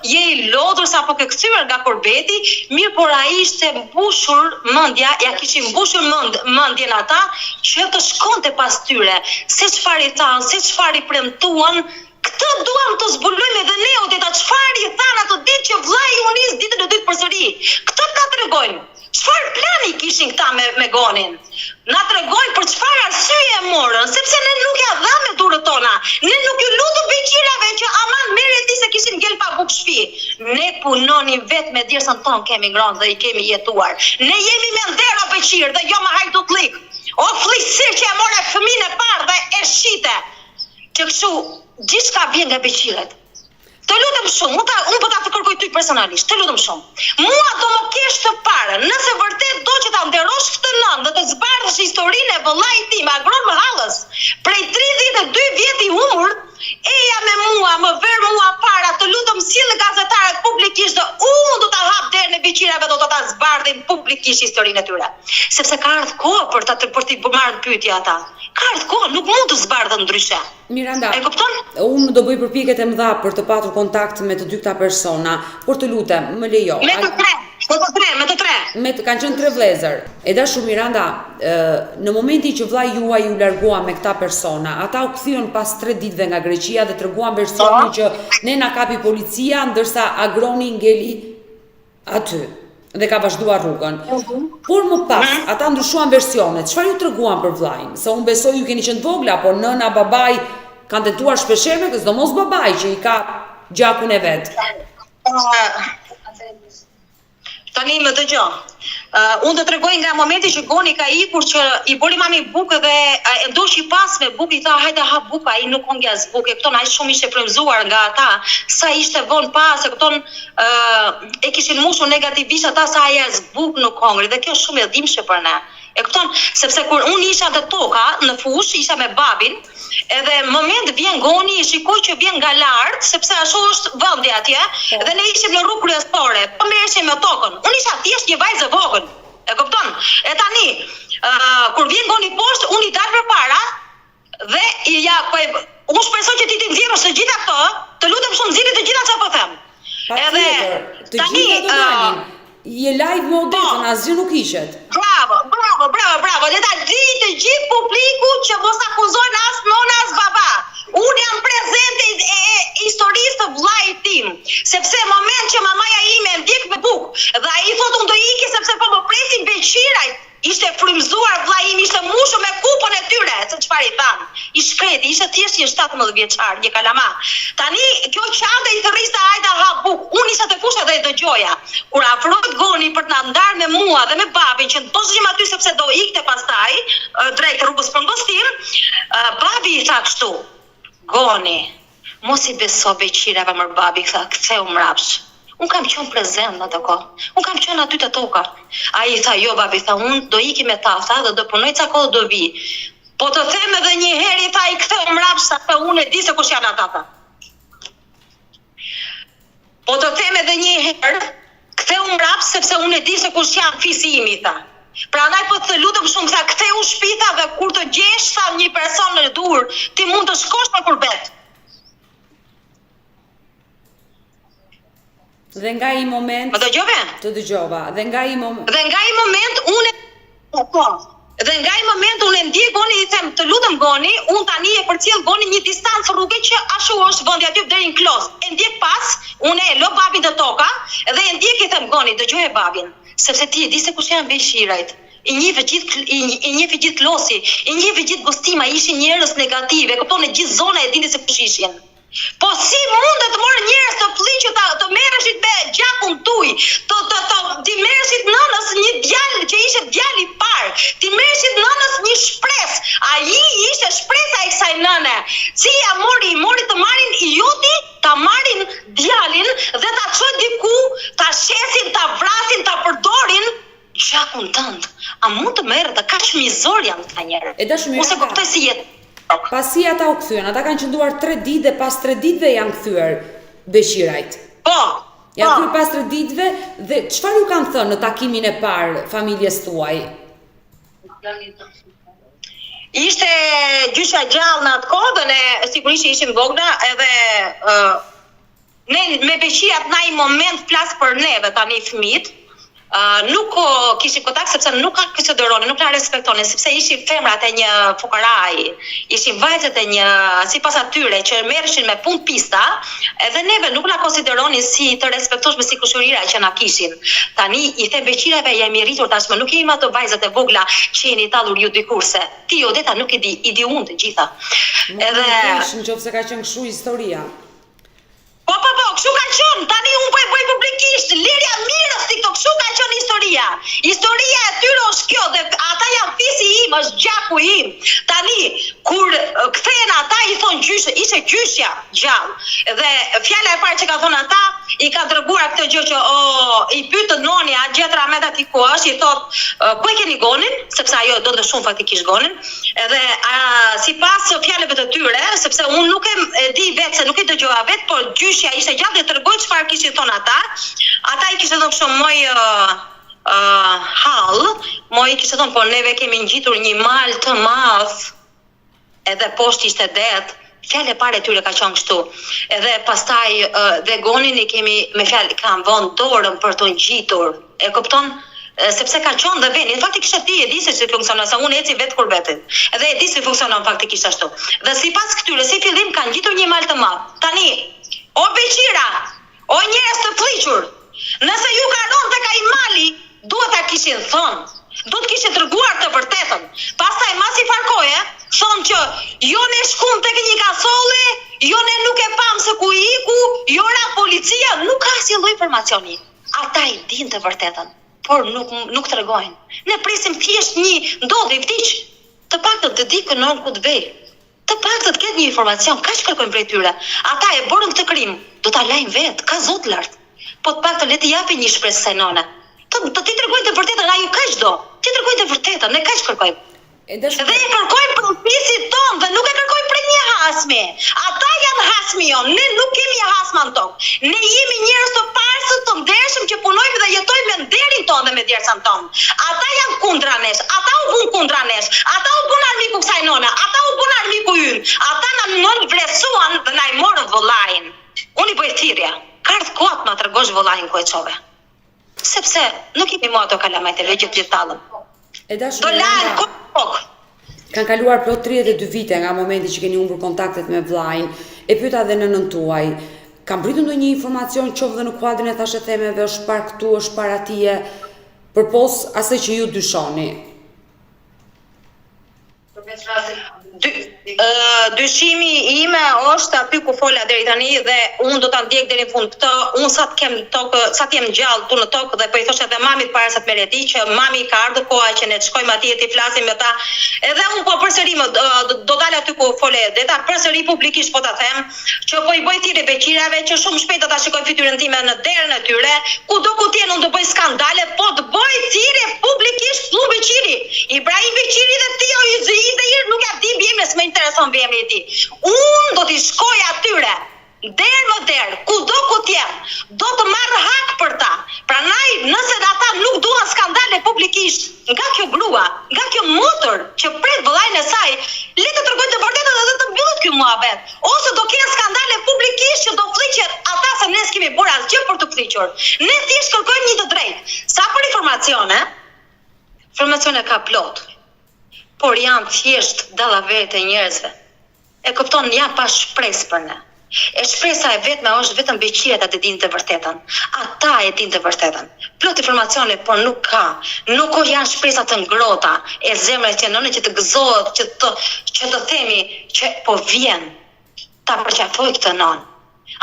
je i lodhur sapo ke kthyer nga korbeti, mirë por ai ishte mbushur mendja, ja kishin mbushur mendjen ata që të shkonte pas tyre, se çfarë i thanë, se çfarë i premtuan. Këtë duam të zbulojmë edhe ne, Odeta, çfarë i thanë ato ditë që vllai u nis ditën e dytë përsëri. Këtë ta tregojmë. Çfarë plani kishin këta me Gonin? Na tregojnë për çfarë arsye morën, sepse ne nuk ja dham me durët tona. Ne nuk ju lutëm Beqirave që aman merre ti se kishin ngel pa buk shtëpi. Ne punonim vetë me djersën tonë kemi ngrohtë dhe i kemi jetuar. Ne jemi me ndera Beqir dhe jo me hajtutlik. O flisir që e more fëmijën e parë dhe e shite. Që kështu gjithçka vjen nga Beqiret. Të lutem shumë, unë po ta kërkoj ty personalisht, të lutem shumë. Mua do më kesh të parë, nëse vërtet do që ta nderosh këtë nënë dhe të zbardhësh historinë e vëllait tim, Agron Mëhallës, prej 32 vjet i humbur, eja me mua, më ver mua para, të lutem sill gazetarët publikisht dhe unë do ta hap derën e Beqirave, do ta zbardhin publikisht historinë e tyre. Sepse ka ardhur kohë për t'i marrë pyetje ata. Ka ardhur kohë, nuk mund të zbardhen ndryshe. Miranda, e kupton? Unë do bëj përpjekjet e mëdha për të patur kontakt me të dy këta persona, por të lutem, më lejo. Me të tre. Kanë qenë 3 vëllezër. E dashur Miranda, në momentin që vllai juaj ju largua me këta persona, ata u kthyen pas 3 ditëve nga Greqia dhe treguan versionin që ne na kapi policia, ndërsa Agroni ngeli aty dhe ka vazhduar rrugën. Por më pas, ata ndryshuan versionet. Çfarë ju treguan për vllain? Se unë besoj ju keni qenë të vogla, por nëna, babai kanë tentuar shpeshherë, sidomos babai që i ka gjakun e vet. Tani më dëgjoj. Unë do të tregoj nga momenti që Goni ka ikur që i bori mami bukë dhe e ndoshi pas me bukë, i tha hajde ha bukë, ai nuk hongja as bukë. Këton ai shumë ishte frymzuar nga ata, sa ishte vonë pas, këton e kishin mushur negativisht ata sa ai as bukë nuk hongri dhe kjo është shumë e dhimbshme për ne. E kupton, sepse kur unë isha te toka në fush, isha me babin, edhe moment vjen Goni, shikoj që vjen nga lart, sepse ashtu është vendi atje, dhe ne ishim në rrugë kryesore, po merreshim me tokën. Unë isha thjesht një vajzë e vogël. E kupton? E tani, kur vjen Goni poshtë, unë i dal përpara, Dhe unë shpresoj që ti nxjerrësh të gjitha këto, të lutem shumë nxjerrni të gjitha çfarë po them. Edhe të gjitha do dalin. Je live me Odetën, asgjë nuk ishet. Bravo. Dhe ta di të gjithë publiku që mos akuzojnë as nona as baba. Unë jam prezente e historisë të vllait tim, sepse në moment që mamaja ime ndjek me bukë dhe ai thotë unë do iki sepse po më presin beqirajt. Ishte frymzuar vllai im, ishte mushur me kupën e tyre, se çfarë i than. I shkreti, ishte thjesht një 17 vjeçar, një kalama. Tani kjo qante i thërriste ajta ha buk. Unë isha te fusha dhe e dëgjoja. Kur afrohet Goni për të na ndarë me mua dhe me babin që poshim aty sepse do ikte pastaj drejt rrugës Përmbostim, babi i tha kështu: "Goni, mos i beso beqirave më babi", tha, "ktheu mrapsh." Unë kam qenë prezent në të kohë. Unë kam qenë aty të toka. Ai tha, "Jo babi, tha, unë do iki me ta, tha, dhe do punoj ca kohë do vi." Po të them edhe një herë, i tha, "I ktheu mrapsh, tha, unë e di se kush janë ata." Po të them edhe një herë, "Ktheu mrapsh sepse unë e di se kush janë fisi imi", tha. Prandaj po të lutem shumë, tha, "Ktheu shpita dhe kur të gjesh tha një person në dur, ti mund të shkosh në kurbet." Dhe nga i moment... Më dëgjove? Të dëgjova. Dhe nga i moment unë ndjej Goni, i them, "Të lutem Goni, unë tani e përcjell Goni një distancë rrugë që ashtu është vendi aty deri në Klos." E ndjek pas, unë e lo babin të toka dhe e ndjek, i them, "Goni, dëgjoje babin, sepse ti e di se kush janë beqirajt. I njeh gjithë Klosi, i njeh gjithë Gostima, ishin njerëz negative, kupton, në gjithë zona e dini se kush ishin. Po si mundet të morë njerëz të fliqë të merreshit me gjakun tuj, ti merreshit nënës një djalë që ishte djali i parë, ti merreshit nënës një shpresë, ai ishte shpresa e kësaj nëne. Si ja mori të marrin i joti, ta marrin djalin dhe ta çojnë diku, ta shesin, ta vrasin, ta përdorin gjakun tënd. A mund të merret kaq mizor janë këta njerëz? Ose kuptoj si jetë. Pasi ata u kthyen, ata kanë qënduar 3 ditë dhe pas 3 ditëve janë kthyer beqirajt. Po. Janë kthyer pas 3 ditëve dhe çfarë ju kanë thënë në takimin e parë familjes tuaj? Ishte gjysha gjallë në atë kohë dhe ne sigurisht ishim vogla edhe ne me beqijat na i moment flas për neve tani fëmijët. Nuk kishim kontakt sepse nuk ka konsideronin, nuk na respektonin sepse ishin femrat e një fukaraj, ishin vajzat e një sipas atyre që merreshin me punë pista, edhe neve nuk na konsideronin si të respektoshme si kushërira që na kishin. Tani i them beqirave jemi rritur tashmë, nuk jemi ato vajzat e vogla që jeni tallur ju dikurse. Ti Odeta nuk e di, i di unë të gjitha. Edhe nëse ka qenë kështu historia. Po, kështu ka qenë, tani unë po e bëj publikisht, Lirja Mirës TikTok, kështu ka qenë historia. Historia e tyre është kjo dhe ata janë fisi im, është gjaku im. Tani, kur kthehen ata, i thonë gjyshë, ishte gjyshja gjallë. Dhe fjala e parë që ka thonë ata, i ka dërguar këtë gjë që i pyetën nonja, gjetra me ati ku është, i thotë, ku e keni Gonin, sepse ajo donte shumë faktikisht Gonin. Edhe sipas fjalëve të tyre, sepse unë nuk e di vetë, se nuk e dëgjova vetë, por gjyshja ishte gjatë dhe tregoi çfarë kishin thonë ata. Ata i kishin thonë shumë moj moj i kishin thonë, po neve kemi ngjitur një mal të madh, edhe poshtë ishte det. Fjalë e parë e tyre ka qenë kështu. Edhe pastaj dhe Gonin i kemi me fjalë kanë vënë dorën për të ngjitur. E kupton? Sepse ka qenë dhe veni. Në faktikisht ti e di se si funksionon, sa unë eci vetë kur vetë. Edhe e di se funksionon faktikisht ashtu. Dhe sipas këtyre, si fillim kanë ngjitur një mal të madh. Tani, o beqira, o njerëz të fliqur, nëse ju karon tek ai mali, duhet ta kishin thënë. Do të kishin treguar të vërtetën. Pastaj masi farkoje, thonë që jo ne shkum tek një kasolle, jo ne nuk e pam se ku iku, jo ra policia, nuk ka asnjë lloj informacioni. Ata i dinë të vërtetën, por nuk tregojnë. Ne presim thjesht një ndodhi vdiq, të paktën të di kënon ku të vej. Të paktën të ketë një informacion, kaq kërkojmë prej tyre. Ata e bërën këtë krim, do ta lajmë vetë, ka zot lart. Po të paktën le të japin një shpresë kësaj none. Të ti tregojnë të vërtetën, ajo kaq do. Ti tregojnë të vërtetën, ne kaq kërkojmë. Dhe e kërkojmë për fisit tonë dhe nuk e kërkojmë për një hasmi. Ata janë hasmi jonë, ne nuk kemi hasman tonë. Ne jemi njerëz të parsët, të ndershëm që punojmë dhe jetojmë me nderin tonë dhe me djersën tonë. Ata janë kundra nesh, ata u bun kundra nesh, ata u bun armiku kësaj none, ata u bun armiku rreth kot ma tregosh vëllain ku e çove. Sepse nuk jemi mua ato kalamajteve gjithë tallën. E dashur Do lahen kokë. Kanë kaluar plot 32 vite nga momenti që keni humbur kontaktet me vllajin. E pyeta edhe nënën tuaj, kam pritur ndonjë informacion qoftë në kuadrin e thashë themeve, është par këtu, është par atje, përpos asaj që ju dyshoni? Dyshimi ime është aty ku fola deri tani dhe unë do ta ndjek deri në fund këtë. Unë sa të kem tokë, sa të jem gjallë tu në tokë dhe po i thosh edhe mamit para se të merret di që mami ka ardhur koha që ne të shkojmë atje të flasim me ta. Edhe unë po përsëri do dal aty ku fole Deta, përsëri publikisht po ta them që po i bëj thirrje beqirave që shumë shpejt do ta shikoj fytyrën time në derën e tyre. Kudo ku të jenë unë do bëj skandale, po të bëj thirrje publikisht vllu Beqiri. Ibrahim Beqiri dhe Tio Izir nuk ja di bjeme, s'më intereson bjeme e ti. Unë do t'i shkoj atyre, derë më derë, kudo ku t'jem, do të marrë hak për ta. Prandaj, nëse ata nuk duan skandale publikisht, nga kjo grua, nga kjo motër që pret vëllain e saj, le të tregojë të vërtetën dhe të mbyllet ky muhabet. Ose do kenë skandale publikisht që do fliqet ata se ne s'kemi bërë asgjë për të fliqur. Ne thjesht kërkojmë një të drejtë. Sa për informacione ka plot. Por janë thjesht dallaveret e njerëzve. E kupton, janë pa shpresë për ne. E shpresa e vetme është vetëm Beqiria të dinë të vërtetën. Ata e dinë të vërtetën. Plot informacione, por nuk ka. Nuk janë shpresa të ngrota e zemrës që nënë që të gëzohet, që të themi që po vjen ta përqafoj këtë nën.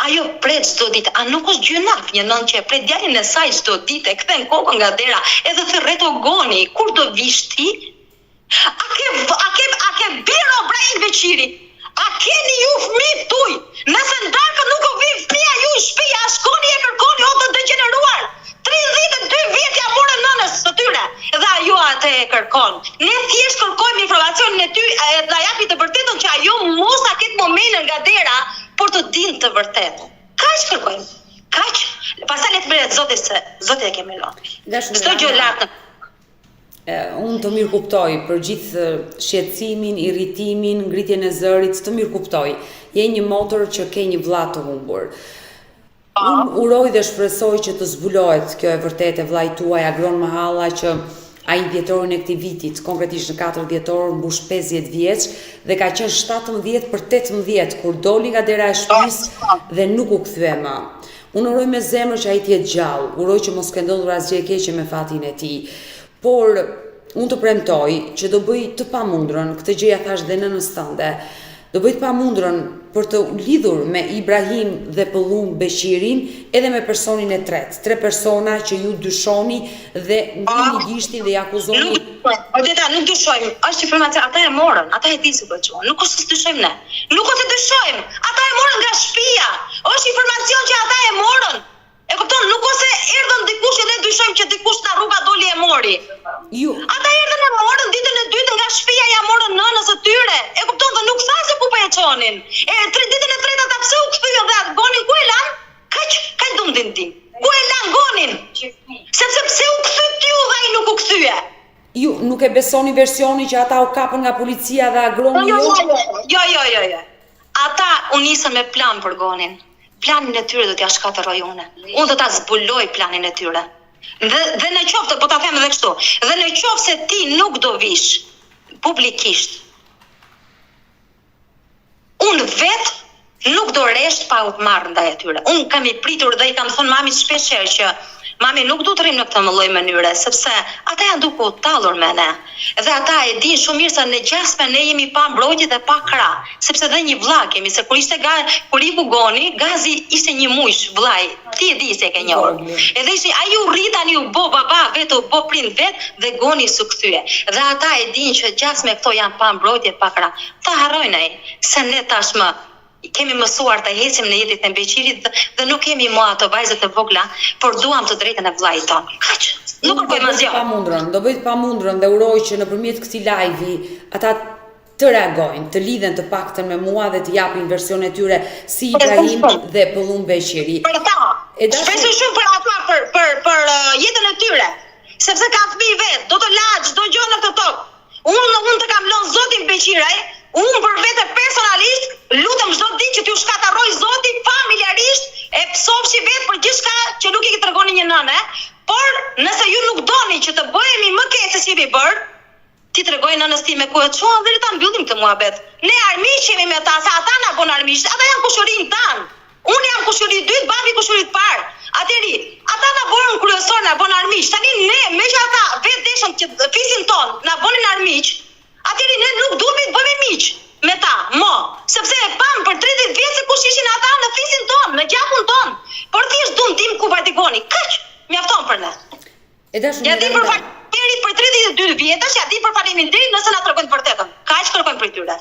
Ajo pret çdo ditë, a nuk është gjynaf një nën që e pret djalin e saj çdo ditë, e kthen kokën nga dera, edhe thërret ogoni, kur do vish ti? A ke biro Ibrahim Beqiri? A keni ju fëmijë tuj? Nëse ndarkën nuk o vin fëmija ju shtëpia, a shkoni e kërkoni o të degeneruar? 32 vjet ja morën nënës së tyre dhe ajo atë e kërkon. Ne thjesht kërkojmë informacionin e ty dhe japi të vërtetën që ajo mos ta ketë momentin nga dera por të dinë të vërtetën. Kaq kërkojmë. Kaq. Pastaj le të bëhet Zoti se Zoti e kemi lënë. Çdo gjë lart. Unë të mirë kuptoj për gjithë shqetësimin, irritimin, ngritjen e zërit, të mirë kuptoj. Je një motër që ke një vlla të humbur. Unë uroj dhe shpresoj që të zbulohet kjo e vërtet e vllait tuaj Agron Mahalla që ai dhjetorin e këtij vitit, konkretisht në 4 dhjetor, mbush 50 vjeç dhe ka qenë 17 për 18 kur doli nga dera e shtëpisë dhe nuk u kthye më. Unë uroj me zemër që ai të jetë gjallë, uroj që mos ka ndodhur asgjë e keqe me fatin e tij. Por unë të premtoj që do bëj të pamundrën, këtë gjë ja thash dhe nënës tënde, do bëj të pamundrën për të lidhur me Ibrahim dhe Pëllum Beqirin edhe me personin e tretë, 3 persona që ju dyshoni dhe ngrini gishtin dhe akuzoni. Deta, nuk dyshojmë, është informacion, ata e morën, ata e dinë se po çuan, nuk është se dyshojmë ne. Nuk është se dyshojmë, ata e morën nga shtëpia. Është informacion që ata e morën. E kupton, nuk ose erdhën dikush edhe dyshojmë që dikush nga rruga doli e mori. Ata erdhën e morën ditën e dytë nga shtëpia, ja morën nënës së tyre. E kupton, dhe nuk thanë se ku po e çonin. Ditën e tretë ata pse u kthyen dhe gonin ku e lan? Kaq dumdin ti. Ku e lan gonin? Sepse pse u kthy ti u dhe ai nuk u kthye. Ju nuk e besoni versionin që ata u kapën nga policia dhe agroni Jo. Ata u nisën me plan për gonin. Planin e tyre do t'ja shkatërroj unë. Unë do ta zbuloj planin e tyre. Dhe në qoftë, po ta them edhe kështu, dhe në qoftë se ti nuk do vish publikisht, unë vetë nuk do resht pa u marrë ndaj atyre. Unë kam i pritur dhe i kam thënë mamit shpeshherë që mami nuk du të rrim në këtë lloj mënyre, sepse ata janë duke u tallur me ne. Dhe ata e dinë shumë mirë se në gjasme ne jemi pa mbrojtje dhe pa krah, sepse dhe një vlla kemi, se kur i bugoni, Gazi ishte një mujsh vllai. Ti e di se e ke njohur. Edhe ai u rri tani u bë baba vetë, u bë prind vet dhe goni su kthye. Dhe ata e dinë që gjasme këto janë pa mbrojtje, pa krah. Ta harrojnë ai, se ne tashmë kemi mësuar të hesim në jetën e Beqirit dhe nuk kemi mua ato vajzat e vogla, por duam të drejtën e vllait ton. Kaq. Nuk kërkojmë asgjë. Do bëj të pamundrën dhe uroj që nëpërmjet këtij live-i ata të reagojnë, të lidhen të paktën me mua dhe të japin versionet e tyre si Ibrahim dhe Pëllum Beqiri. Për ta. Shpresoj shumë për ata për jetën e tyre, sepse kanë fëmijë vet, do të laç çdo gjë në këtë tokë. Unë të kam lënë Zotin Beqiraj. Unë për vete personalisht, lutem çdo ditë që t'ju shkatarroj Zoti familjarisht e psofshi vetë për gjithçka që nuk i tregoni një nënë, por nëse ju nuk doni që të bëhemi më keq se si jemi bërë, ti tregoj nënës time ku e çon dhe ta mbyllim këtë muhabet. Ne armiq jemi me ta, se ata na bën armiq, ata janë kushërinë tan. Unë jam kushëri i dytë, babi kushëri i parë. Atëri, ata na bën kryesor, na bën armiq. Tani ne, me që ata vetë deshën që fisin ton, na bënin armiq. Atëri ne nuk duhemi të bëhemi miq me ta, sepse e pam për 30 vjet se kush ishin ata në fisin ton, në gjakun ton. Por thjesht duam tim ku vazhdoni. Kaq, mjafton për ne. E dashur ja di për faleminderit për 32 vjetash, ja di për faleminderit nëse na tregojnë të vërtetën. Kaq kërkojmë për tyre.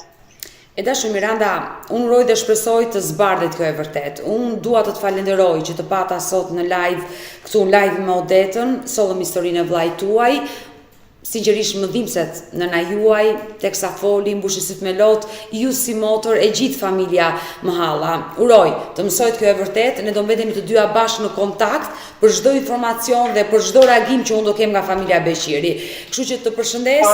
E dashur Miranda, unë uroj dhe shpresoj të zbardhet kjo e vërtet. Unë dua të të falenderoj që të pata sot në live, këtu në live me Odetën, sollëm historinë e vllait tuaj. Sinqerisht më dhimbset nëna juaj, teksa foli, mbushi syt me lot, ju si motor e gjithë familja Mahalla. Uroj të mësojt kjo e vërtet, ne do mbetemi të dyja bashkë në kontakt për çdo informacion dhe për çdo reagim që unë do kem nga familja Beqiri. Kështu që të përshëndes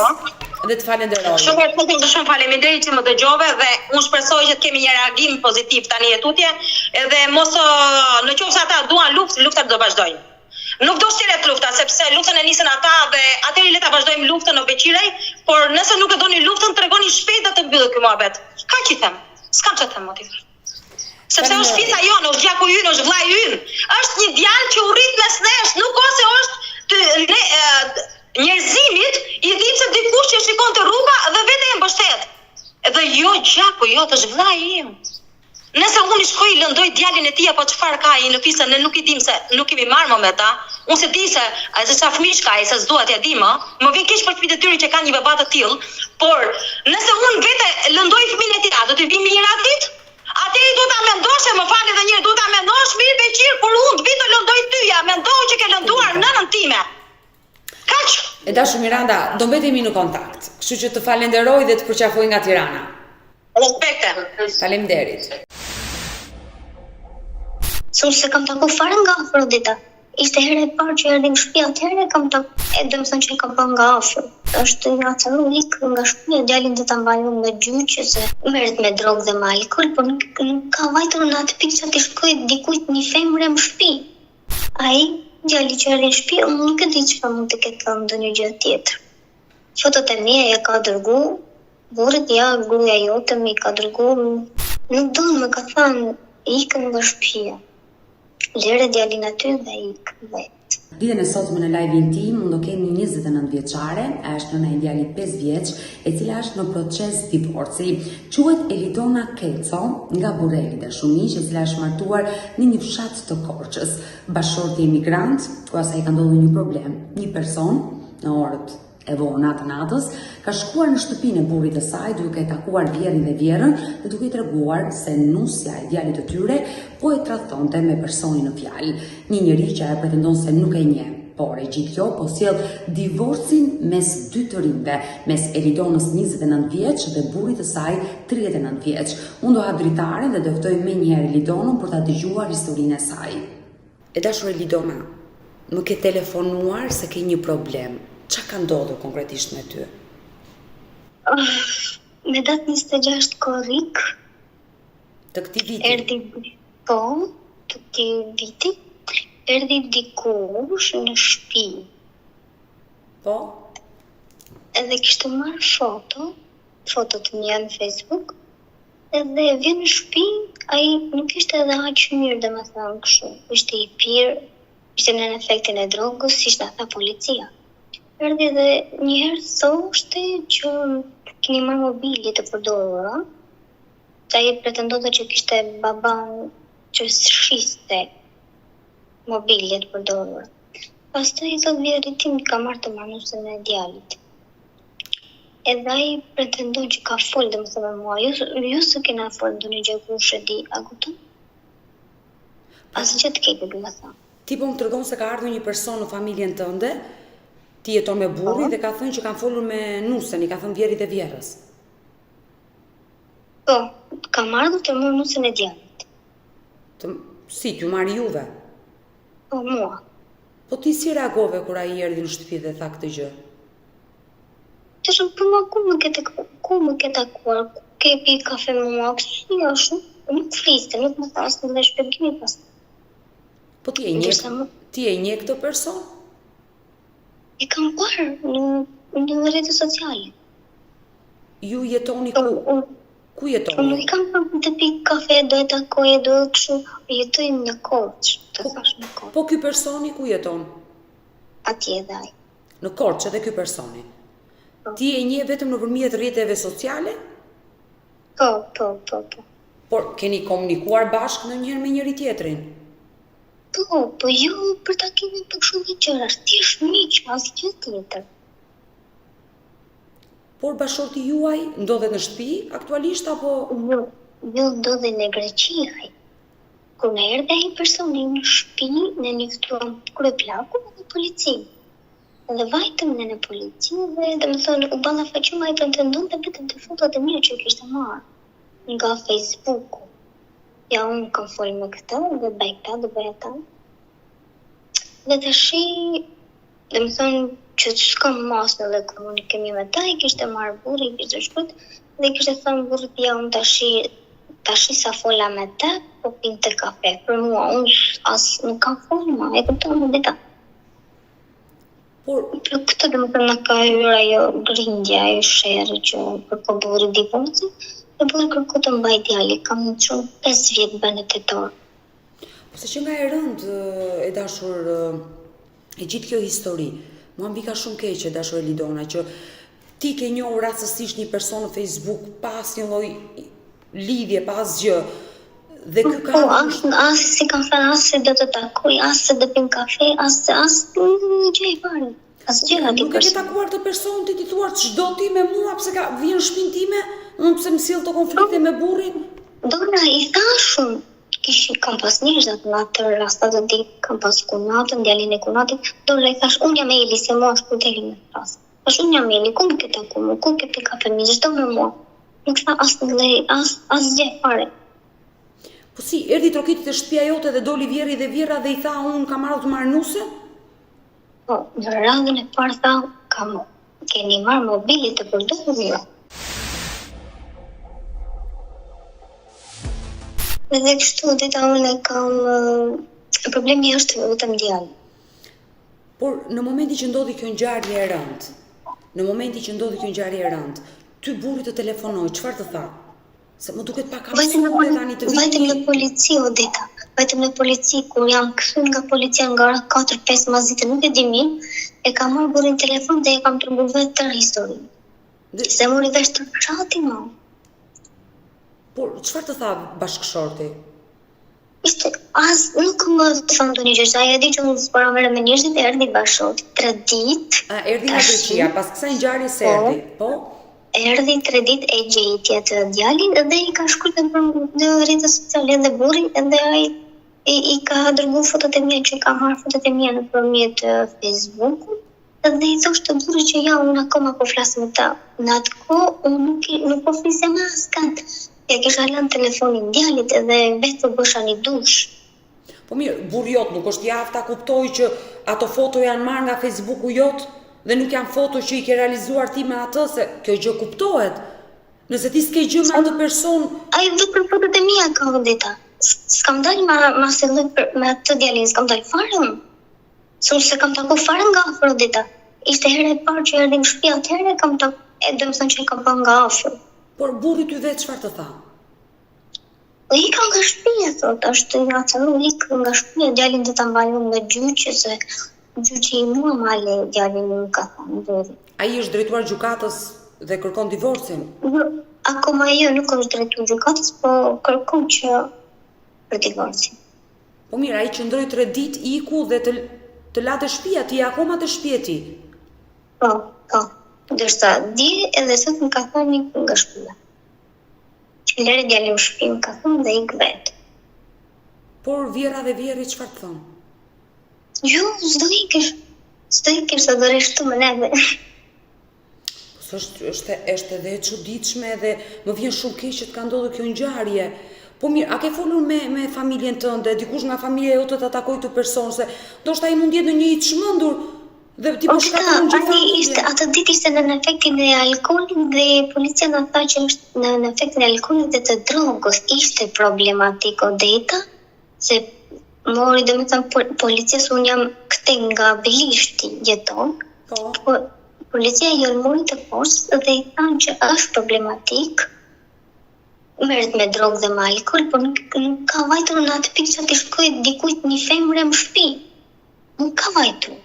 dhe të falenderoj. Shumë faleminderit që më dëgjove dhe unë shpresoj që të kemi një reagim pozitiv tani e tutje, edhe mos në qoftë se ata duan luftë, luftat do vazhdojnë. Nuk do shtiret lufta, sepse luftën e nisën ata dhe atëherë le ta vazhdojmë luftën në Beqirej, por nëse nuk e doni luftën, tregoni shpejt dhe të mbyllet ky muhabet. Kaq i them. S'kam çfarë të them motiv. Sepse është fisa jonë, është gjaku ynë, është vllai ynë. Është një djalë që u rrit mes nesh, nuk ose është njerëzimit i dhimbse dikush që shikon të rruga dhe vetë e mbështet. Edhe jo gjaku jot, është vllai im. Nëse unë i shkoj lëndoj djalin e tij apo çfarë ka ai në fisë, ne nuk i dim se nuk kemi marrë më me ta. Unë se di se sa fëmijë ka ai, se s'dua t'ia di më vjen keq për fëmijët e tyre që kanë një baba të tillë, por nëse unë vete lëndoj fëmijën e tij, do të vi mirë atit? Atëherë do ta mendosh, më fal edhe një herë, do ta mendosh mirë Beqir, kur unë vi të lëndoj ty, ja mendoj që ke lënduar nënën time. Kaq. E dashur Miranda, do mbetemi në kontakt. Kështu që të falenderoj dhe të përqafoj nga Tirana. Respekte. Faleminderit. Se kam taku fare nga afër Odeta. Ishte herë e parë që erdhi në shtëpi, atëherë kam taku. Do të thonë që kam bën nga afër. Është një atë lik nga shtëpia, djalin do ta mbajmë me gjyqë se merret me drogë dhe me alkool, por nuk ka vajtur në atë pikë sa të shkoj dikujt një femër në shtëpi. Ai djali që erdhi në shtëpi, unë nuk e di çfarë mund të ketë thënë ndonjë gjë tjetër. Fotot e mia ja ka dërguar, burrit ja gruaja jote më ka dërguar. Nuk do më ka thënë ikën nga shtëpia. Lere djalin aty dhe ikë vetë. Ditën e sotme në live intim, unë do kemi 29 vjeçare, është nëna e djalit 5 vjeç, e cila është në proces divorci. Quhet Elidona Keco, nga Bureli Dashumiq, e cila është martuar në një fshat të Korçës. Bashorti emigrant, ku asaj ka ndodhur një problem. Një person në orët e vona të natës ka shkuar në shtëpinë e burrit të saj duke takuar vjerrin dhe vjerrën dhe duke i treguar se nusja e djalit të tyre po e tradhtonte me personin në fjalë. Një njerëz që ajo pretendon se nuk e njeh, por e gjithë kjo po sjell divorcin mes dy të rinjve, mes Elidonës 29 vjeç dhe burrit të saj 39 vjeç. Unë do hap dritaren dhe do ftoj menjëherë Elidonën për ta dëgjuar historinë e saj. E dashur Elidona, më ke telefonuar se ke një problem. Qa ka ndodhur konkretisht me ty? Me datë 26 korrik të këtij viti. Të këtij viti erdhi dikush në shtëpi. Po? Edhe kishte marrë fotot mia në Facebook. Edhe vjen në shtëpi, ai nuk ishte edhe aq mirë, domethënë kështu. Ishte i pirë, ishte në efektin e drogës, siç na tha policia. Erdhi dhe njëherë thoshte që keni marrë mobilje të përdorura. Ai pretendonte që kishte baban që shiste mobilje të përdorura. Pastaj i thot vjerit tim ka marrë të manusën e djalit. Edhe ai pretendon që ka folë domethënë me mua. Jo se kena folë ndonjë gjë kush e di, a kupton? Asgjë të keqe domethënë. Ti po më tregon se ka ardhur një person në familjen tënde. Ti jeton me burrin dhe ka thënë që kanë folur me nusën, i ka thënë vjerit dhe vjerrës. Po, kam ardhur të marr nusën e djalit. Si, t'ju marri juve? Po, mua. Po ti si reagove kur ai erdhi në shtëpi dhe tha këtë gjë? Të shumë për mua ku më ke takuar, ke pi kafe me mua, kështu është, nuk fliste, nuk më thasë në dhe shpegimi pas. Po ti e njeh këtë person? E kam parë në rrjetet sociale. Ju jetoni ku? Ku jetoni? Unë i kam parë të pi kafe, do e takoj, do kështu, jetojmë në Korçë, të thash në Korçë. Po ky personi ku jeton? Atje edhe ai. Në Korçë edhe ky personi. Ti e njeh vetëm nëpërmjet rrjeteve sociale? Po. Por keni komunikuar bashkë ndonjëherë me njëri tjetrin? Po jo për takimin për kështu një gjëra, thjesht miq, asgjë tjetër. Por bashorti juaj ndodhet në shtëpi aktualisht apo Jo ndodhe në Greqi ai. Kur na erdhi ai personi në shtëpi, ne njoftuam kryeplakun dhe policinë. Dhe vajtëm në polici dhe domethënë u ballafaqëm ai pretendonte vetëm të fotot e mia që kishte marrë nga Facebooku. Ja, unë kam folë me këta dhe bëj këta, dhe bëj ata. Dhe tashi, domethënë që s'kam masë dhe komunikimi me ta, i kishte marrë burri, i kishte shkut, dhe i kishte thënë burrit, ja, unë tashi sa fola me ta, po pinte kafe. Për mua, unë as nuk kam folë ma, e kupton më dita. Por këtë domethënë na ka hyrë ajo grindja, ajo sherrë që për burri divorci, dhe burri kërkoi të mbaj djali, kam shumë 5 vjet bën tetor. Po se që nga e rënd e dashur e gjithë kjo histori, mua mbi ka shumë keqe dashur Elidona që ti ke njohur rastësisht një person në Facebook pas një lloj lidhje, pas gjë. Dhe ky ka as si kam thënë, as se do të takoj, as se do pim kafe, as një gjë fare. As gjë aty. Nuk e ke takuar të person ti thuar ç'do ti me mua pse ka vjen në shtëpinë time, unë pse më sill të konflikte me burrin? Dona i thashun, kam pas njerëz në atë rast të ditë, kam pas kunatën, djalin e kunatit, dona i thash, unë jam Eli, se mua është deri në rast. Tash unë jam Eli, ku ke takuar, ku ke pi kafe me çdo me mua. Nuk tha as gjë fare. Po si, erdhi trokiti të shtëpia jote dhe doli Vjeri dhe Vjera dhe i tha unë kam marrë të marrë nuse? Po, në radhën e parë tha, keni marrë mobilit të përdorur. Dhe kështu dita unë problemi është vetëm djalë. Por në momenti që ndodhi kjo ngjarje e rëndë, ty burri të telefonoi, çfarë të tha? Se më duket pak absurde tani të viti. Vajtëm në polici, Odeta. Vajtëm në polici, kur jam kthyer nga policia nga ora 4-5 mazite, nuk e di mirë, e kam marrë burrin telefon dhe e kam treguar vetë tërë historinë. Se mori vesh të fshati më. Por çfarë të tha bashkëshorti? Ishte nuk më thonë ndonjë gjë, ai e di që unë s'para merrem me njerëzit, erdhi bashkëshorti 3 ditë. Erdhi nga Greqia, pas kësaj ngjarjes erdhi, po? Erdhi 3 ditë e gjeti atë djalin dhe i ka shkruar në rrjetet sociale dhe burri dhe ai i ka dërguar fotot e mia që ka marrë fotot e mia nëpërmjet Facebookut dhe i thoshte burrit që ja unë akoma po flas me ta. Në atë kohë unë nuk po flisja me askënd. Ja kisha lënë telefonin djalit dhe vetë bësha një dush. Po mirë, burri jot nuk është javë ta kuptoj që ato foto janë marrë nga Facebooku jot? Dhe nuk janë foto që i ke realizuar ti me atë, se kjo gjë kuptohet. Nëse ti s'ke gjë me atë person... Ai vetëm fotot e mia ka Odeta. S'kam dalë me atë djalin, s'kam dalë fare unë. Se kam takuar fare nga afër Odeta. Ishte herë e parë që erdhi në shtëpi atëherë, domethënë që e kam parë nga afër. Por burri ty vetë çfarë të tha? I ka nga shtëpia, thotë, është nga nga shtëpia, djalin do ta mbajmë me gjyqë, se gjyqi i mua male djalin nuk ka thënë deri. Ai është drejtuar gjykatës dhe kërkon divorcin? Akoma jo, nuk është drejtuar gjykatës, po kërkon që për divorcin. Po mirë, ai qëndroi 3 ditë iku dhe të la të shtëpia, ti akoma të shtëpia ti? Po. Ndërsa dje edhe sot më ka thënë nga shtëpia. Lëre djalin në shtëpi më ka thënë dhe ik vetë. Por Vjera dhe Vjeri çfarë të thonë? Jo, s'do ikesh, se do reshtu më neve. është edhe e çuditshme dhe më vjen shumë keq që të ka ndodhur kjo ngjarje. Po mirë, a ke folur me familjen tënde, dikush nga familja jote ta takoj të person, se ndoshta ai mund jetë në një i çmendur dhe ti po shkakton gjithë familjen. Atë ditë ishte në efektin e alkoolit dhe policia na tha që është në efektin e alkoolit dhe të drogës. Ishte problematik Odeta, se mori dhe me thënë policisë, unë jam këte nga Belishti jeton, Po. Policia jo mori të poshtë dhe i thanë që është problematik, merret me drogë dhe me alkool, por nuk ka vajtur në atë pikë që të shkoj dikujt një femre në shtëpi. Nuk ka vajtur.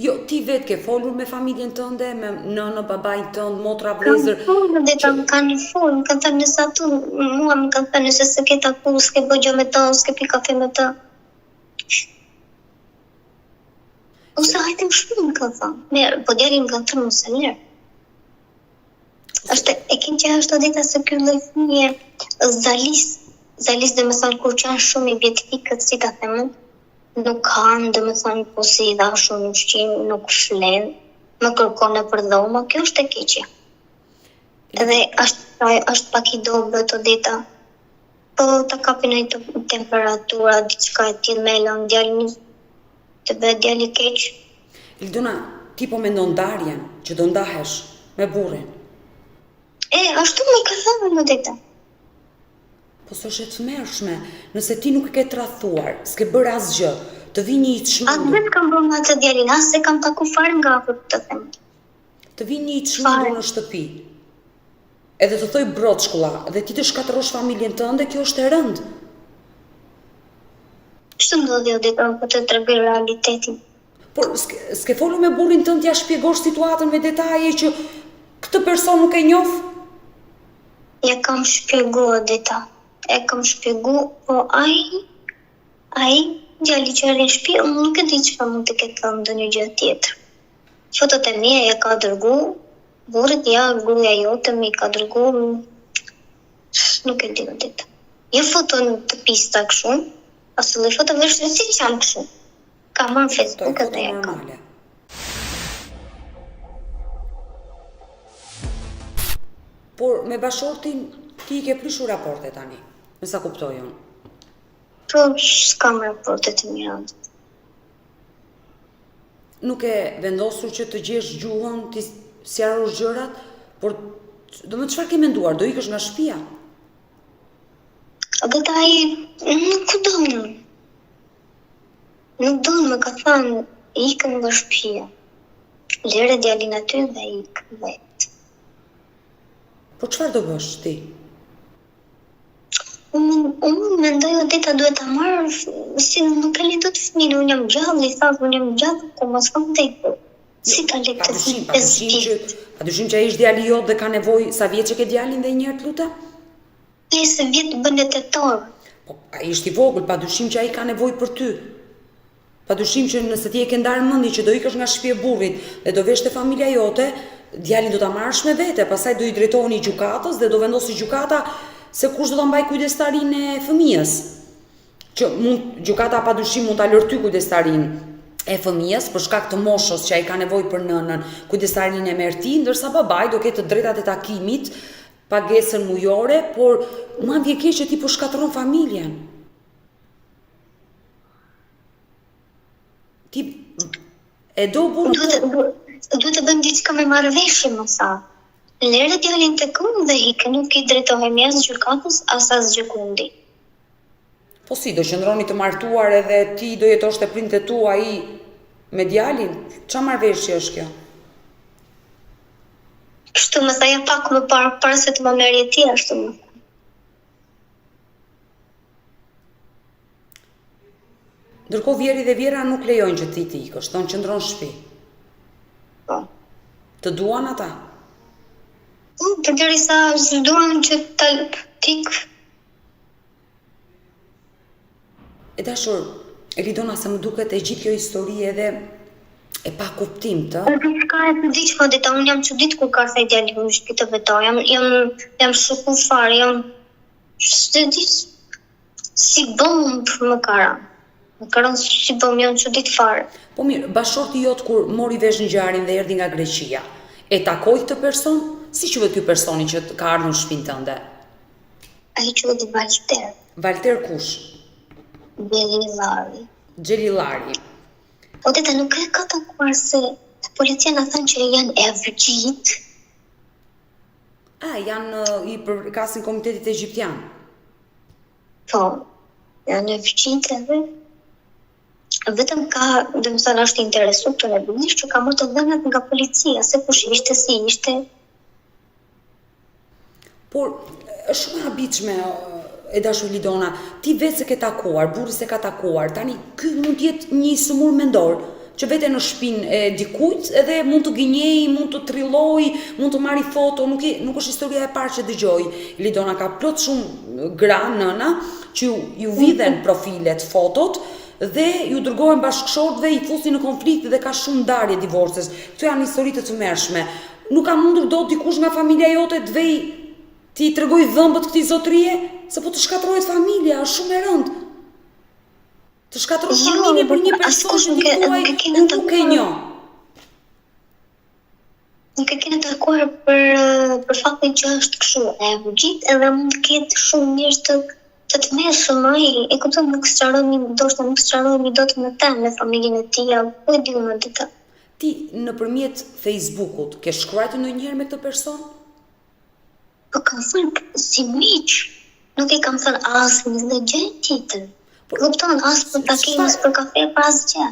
Jo, ti vetë ke folur me familjen tënde, me nënë, babajin tënd, motra, vëllezër. Kam folur dhe ta më kanë folur, më kanë thënë nëse atu, mua më kanë thënë nëse s'e ke taku, s'ke bë gjë me të, s'ke pi kafe me të. Ose hajde më shpinë, më kanë thënë. Merë, po djali më kanë thënë mos e lërë. E kim që është dita se kjo lloj fëmije zalis dhe më thënë kur që janë shumë i bjetëfikët, si ta themë, nuk kanë dhe më thënë po si i dha shumë ushqim, nuk flen, më kërkon në për dhoma, kjo është e keqja. Edhe është pak i dobët të dita, po ta kapin e të temperatura, diçka e tillë me lënë djalin, të bëhet djali keq. Ildona, ti po mendon ndarjen, që do ndahesh me burrin. Ashtu më ka thënë më dita. Po s'është e tmerrshme, nëse ti nuk e ke tradhuar, s'ke bërë asgjë, të vi një i të As çmendur. vetë kam bërë me atë djalin, as se kam taku fare nga afër të them. Të vi një i të çmendur në shtëpi. Edhe të thoj broçkulla, dhe ti të shkatërrosh familjen tënde, kjo është e rëndë. Kështu ndodhi o dita, po të tregoj realitetin. Por s'ke folur me burrin tënd t'ja shpjegosh situatën me detaje që këtë person nuk e njoh? Ja kam shpjegu o dita. E kam shpjegu, po ai djali që erë në shtëpi, unë nuk e di çfarë mund të ketë thënë ndonjë gjë tjetër. Fotot e mia ja ka dërgu, burrit ja gruaja jote më i ka dërgu, nuk e di o dita. Jo foton të pista kështu, as lloj foto vesh si që janë kështu. Ka marrë Facebook edhe ja ka. Normale. Por me bashortin ti i ke prishur raporte tani, me sa kuptoj unë. Po s'kam raporte të mira. Nuk e vendosur që të gjesh gjuhën, ti sqarosh gjërat, por do më çfarë ke menduar, do ikësh nga shtëpia? Dhe ai nuk donë. Nuk donë, më ka thënë, ikëm nga shtëpia. Lere djalin aty dhe ikë vetë. Po çfarë do bësh ti? Unë mendoj o dita duhet ta marrë, si nuk e lidot fëmijën, unë jam gjallë, i thasë, unë jam gjallë, po mos kam vdekur. Si ta lek të fëmijë? Padyshim që ai është djali jot dhe ka nevojë, sa vjeç që ke djalin dhe një herë të lutem? 5 vjet bën tetor. Po ai është i vogël, padyshim që ai ka nevojë për ty. Padyshim që nëse ti e ke ndarë mendin që do ikësh nga shtëpia e burrit dhe do vesh te familja jote, djalin do ta marrësh me vete, pastaj do i drejtoheni gjykatës dhe do vendosi gjykata se kush do ta mbaj kujdestarinë e fëmijës. Që gjykata padyshim mund ta lërë ty kujdestarinë e fëmijës për shkak të moshës që ai ka nevojë për nënën, kujdestarinë e merr ti, ndërsa babai do ketë të drejtat e takimit, pagesën mujore, por mua vjen keq që ti po shkatërron familjen. Ti e do burrin? Duhet të bëjmë diçka me marrëveshje më sa. Lere djalin të kënd dhe ikë, nuk i drejtohemi as gjykatës, as asgjë kundi. Po si, do qëndroni të martuar edhe ti do jetosh te prindët tu, ai me djalin? Ç'a marrëveshje është kjo? Kështu më thaja pak më parë, para se të më merrje ti, ashtu më tha. Ndërkohë Vjeri dhe Vjera nuk lejojnë që ti të ikësh, thonë qëndron në shtëpi. Po. Të duan ata? Përderisa s'duan që tik. E dashur, Elidona, se më duket e gjithë kjo histori edhe e pa kuptim të. Diçka e përditshme dita, unë jam çudit kur ka thaj djali në shtëpi të vetoj. Jam shoku fare, jam si bomb më kara. Më karon si bomb, jam çudit fare. Po mirë, bashorti jot kur mori vesh ngjarjen dhe erdhi nga Greqia, e takoi këtë person? Si quhet ky personi që ka ardhur në shtëpinë tënde? Ai quhet Valter. Valter kush? Belizari. Xhelilari. O dita nuk e ka takuar se policia na thënë që janë evgjit. Janë i përkasin komitetit egjiptian. Po. në fëqit edhe vetëm ka, dhe më thënë, është interesu të rebinisht që ka marrë të dhënat nga policia, se kush ishte, si ishte. Por, është shumë e habitshme, e dashur Lidona, ti vetë se ke takuar, burri se ka takuar, tani ky mund të jetë një sëmur mendor, që vete në shtëpinë e dikujt edhe mund të gënjej, mund të trilloj, mund të marri foto, nuk është historia e parë që dëgjoj. Lidona ka plot shumë gra, nëna, që ju vidhen profilet, fotot, dhe ju dërgojnë bashkëshortëve, i fusin në konflikt dhe ka shumë ndarje divorces. Këto janë histori të tmerrshme. Nuk ka mundur dot dikush nga familja jote të vej ti tregoj dhëmbët këtij zotërie, se po të shkatërrohet familja, është shumë e rëndë. Të shkatërrohet familje për një person që ti nuk e njoh. Nuk e kene takuar për faktin që është kështu e vëgjit edhe mund të ketë shumë njerëz të mërshëm ai, e kupton, nuk sqarohemi dot me ta, me familjen e tij, po e di unë dita. Ti nëpërmjet Facebookut ke shkruar ndonjëherë me këtë person? Po kam thënë si miq, nuk i kam thënë asnjë gjë tjetër. Kupton, as për takime, as për kafe, për asgjë.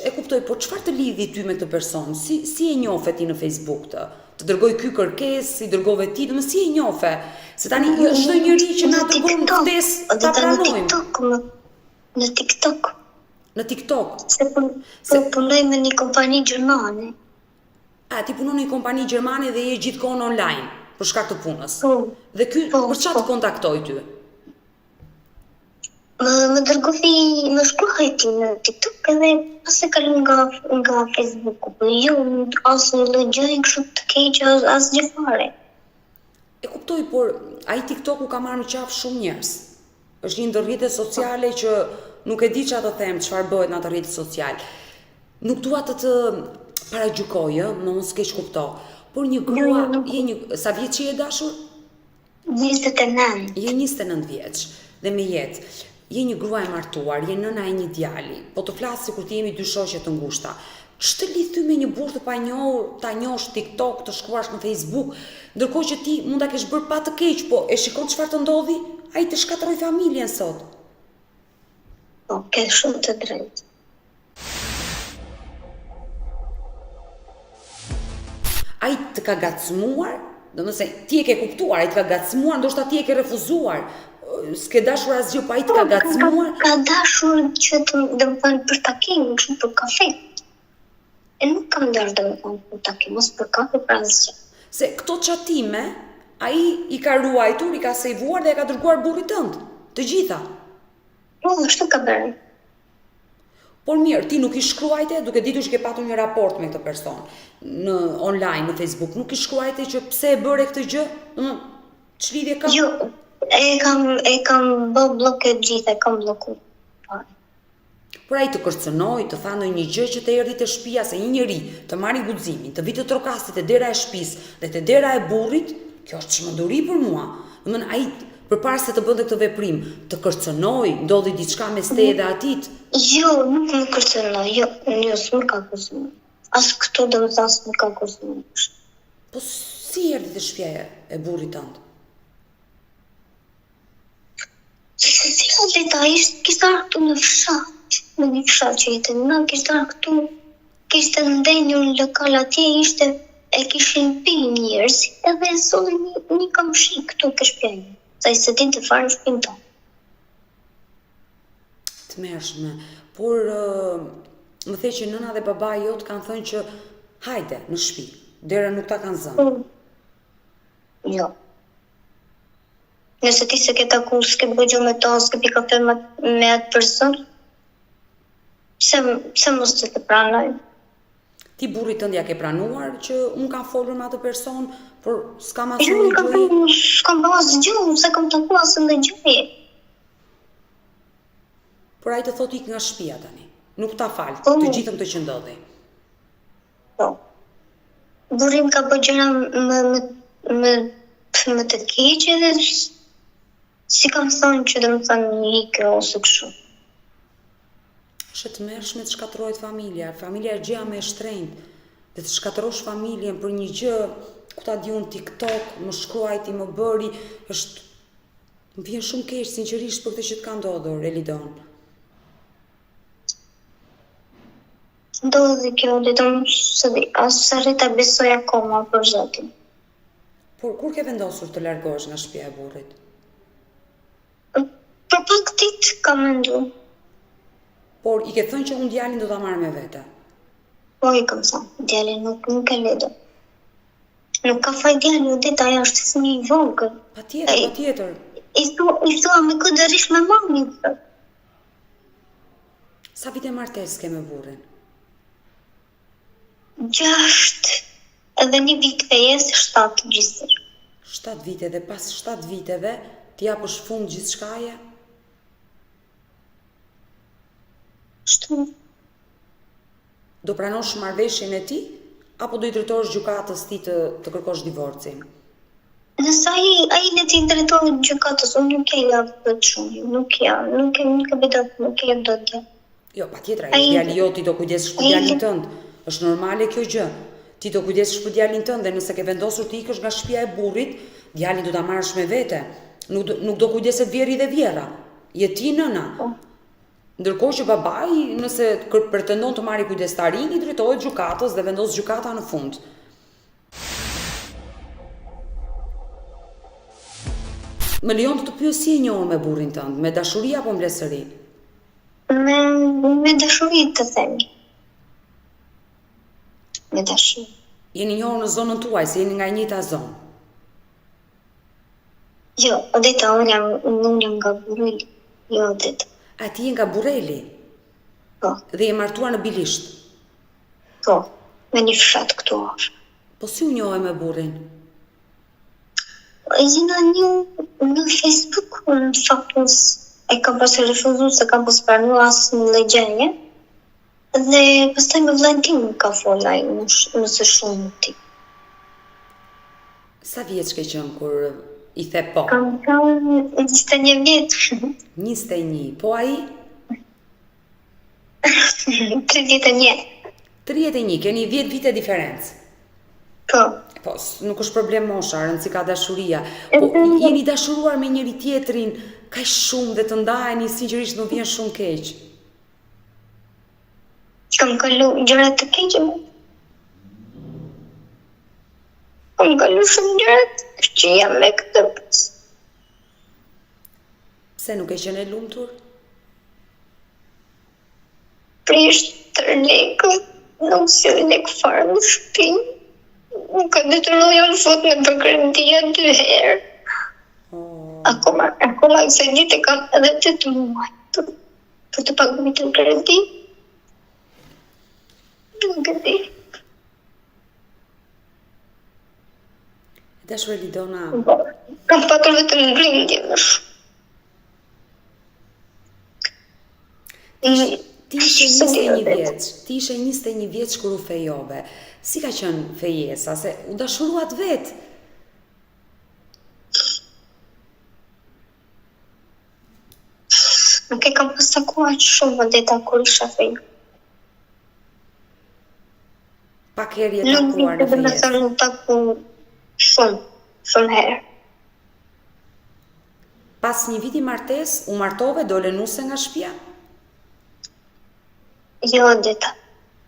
E kuptoj, por çfarë të lidhi ty me këtë person? Si e njofe ti në Facebook të? Të dërgoj ky kërkesë, i dërgove ti, domethënë si e njofe? Se tani çdo njeri që na dërgon ftesë ta pranojmë. Në TikTok. Në TikTok. Se punoj me një kompani gjermane. A ti punon në një kompani gjermane dhe je gjithkohon online për shkak të punës. Po. Dhe ky për çfarë të kontaktoi ty? Më dërgovi, më shkruaj ti në TikTok edhe pas e kalon nga Facebook, po jo asë në gjë kështu të keqe, asgjë fare. E kuptoj, por ai TikToku ka marrë në qafë shumë njerëz. Është një ndër rrjetet sociale që nuk e di çfarë të them, çfarë bëhet në atë rrjet social. Nuk dua të paragjykoj, mos keq kupto, por një grua, sa vjeç je dashur? 29. Je 29 vjeç dhe me jetë. Je një grua e martuar, je nëna e një djali, po të flasë sikur ti jemi dy shoqe të ngushta. Ç'të lidh ty me një burr të panjohur, ta njohësh TikTok, të shkruash në Facebook, ndërkohë që ti mund ta kesh bërë pa të keq, po e shikon çfarë të ndodhi? Ai të shkatërroi familjen sot. Po, ke shumë të drejtë. Ai të ka gacmuar, domethënë ti e ke kuptuar, ai të ka gacmuar, ndoshta ti e ke refuzuar. S'ke dashur asgjë, pa ai të ka gacmuar. Ka dashur që të më thënë për takim, kështu për kafe. E nuk kam dashur domethënë për takim, mos për kafe, për asgjë. Se këto çatime, ai i ka ruajtur, i ka sejvuar dhe e ka dërguar burrit tënd, të gjitha. Po, ashtu ka bërë. Por mirë, ti nuk i shkruajte, duke ditur që ke patur një raport me këtë person në online, në Facebook, nuk i shkruajte që pse e bëre këtë gjë? Ç'lidhje ka? Jo, e kam bë blloke gjithë, e kam bllokuar. Por ai të kërcënoi, të tha ndonjë gjë që të erdhi te shtëpia, se një njeri të marrë guximin, të vitë të trokasti te dera e shtëpisë dhe te dera e burrit, kjo është çmenduri për mua. Domethënë ai përpara se të bënte këtë veprim, të kërcënoi, ndodhi diçka mes teje dhe atit. Jo, nuk më kërcënoi, jo, s'më ka kërcënuar. As këto domethënë s'më ka kërcënuar. Po si erdhi te shtëpia e burrit tënd? Se cila dita kishte arë këtu në fshat, në një fshat që jetën në, kishte arë këtu, kishte ndenjur në lokal atje, e kishin pi njerëz, edhe e solli një kamshi këtu ke shtëpia. Sa i se din të farë shtëpinë tonë. Tmerrshme, por më the që nëna dhe babai jot kanë thënë që hajde në shtëpi, dera nuk ta kanë zënë. Jo. Nëse ti se ke taku, s'ke bëgjë me to, s'ke pi kafe me atë person, pse mos të pranoj? Ti burrit tënd ja ke pranuar që unë kam folur me atë person, por s'kam asnjë gjë. S'kam bërë asgjë, se kam taku asnjë gjë. Por ai të thotë ik nga shtëpia tani. Nuk ta fal, të gjithëm të që ndodhi. Po. Burrim ka bërë gjëra me të keqe dhe si kam thënë që dhe më thënë një ikë ose kështu. Është të mërshme të shkatërrohet familja. Familja është gjëja më e shtrenjtë. Dhe të shkatërrosh familjen për një gjë, ku ta di unë TikTok, më shkruajti, më bëri, Më vjen shumë keq sinqerisht për këtë që të ka ndodhur, Elidon. Ndodhi kjo, Lidon, as arrit ta besoj akoma për zotin. Por kur ke vendosur të largohesh nga shtëpia e burrit? Për pak ditë kam menduar. Por i ke thënë që unë djalin do ta marr me vete. Po i kam thënë, djalin nuk e ledo. Nuk ka faj djalin, u ditë ajo është fëmijë i vogël. Patjetër. I thua me këtë dërish me mami. Sa vite martesë ke me burrin? 6 edhe 1 vit fejes, 7 gjithsesi. 7 vite dhe pas 7 viteve ti japësh fund gjithçkaje? Shtu. Do pranosh marrëveshjen e tij apo do i drejtohesh gjykatës ti të kërkosh divorcin? Nëse ai le të drejtohet gjykatës, unë nuk e jap të shumë, nuk e bëj nuk e jap dot. Jo, patjetër, ai djali jot, ti do kujdesesh për djalin tënd. Është normale kjo gjë. Ti do kujdesesh për djalin tënd dhe nëse ke vendosur të ikësh nga shtëpia e burrit, djalin do ta marrësh me vete. Nuk do kujdeset vjeri dhe vjera. Je ti nëna. Ndërkohë që babai, nëse pretendon të marrë kujdestarin, i drejtohet gjykatës dhe vendos gjykata në fund. Më lejon të pyes si e njohur me burrin tënd, me dashuri apo mbledhsëri? Me dashuri të themi. Me dashuri. Jeni njohur në zonën tuaj, se jeni nga e njëjta zonë. Jo, Odeta, unë jam nga Burreli. Jo, Odeta. A ti je nga Burreli? Po. Dhe je martuar në Bilisht? Po, me një fshat këtu është. Po si u njohe me burrin? Jena një në Facebook, në faktus e kam pas refuzu se kam pas pranu asë në legjenje. Dhe pastaj me vllajën tim ka fola nëse shumë ti. Sa vjeç ke qenë kur i the po? Kam qenë 21 vjeç. 21, po ai? 31. 31, keni 10 vite diferencë. Po. Po, nuk është problem mosha, rëndësi ka dashuria. Po, jeni dashuruar me njëri tjetrin kaq shumë dhe të ndaheni, sinqerisht më vjen shumë keq. Kam kalu gjëra të keqe. Kam kalu shumë gjërat që jam me këtë pës. Pse nuk e qenë e lumtur? Prisht tër lekët, nuk si lek farë në shtëpi. Nuk ka detyruar në fut me përkrendia 2 herë. Akoma kësaj dite kam edhe 8 muaj për të paguar të kredi. Nuk e di. Dashur Elidona, Kam patur vetëm grindje më shumë. ti ishe 21 vjeç. Ti ishe 21 vjeç kur u fejove. Si ka qenë fejesa, se u dashuruat vetë? Nuk e kam pas takuar shumë Odeta kur isha fejë. Pak herë je takuar në fejesë. Nuk taku shumë herë. Pas një viti martes, u martove, dole nuse nga shtëpia? Jo, Odeta.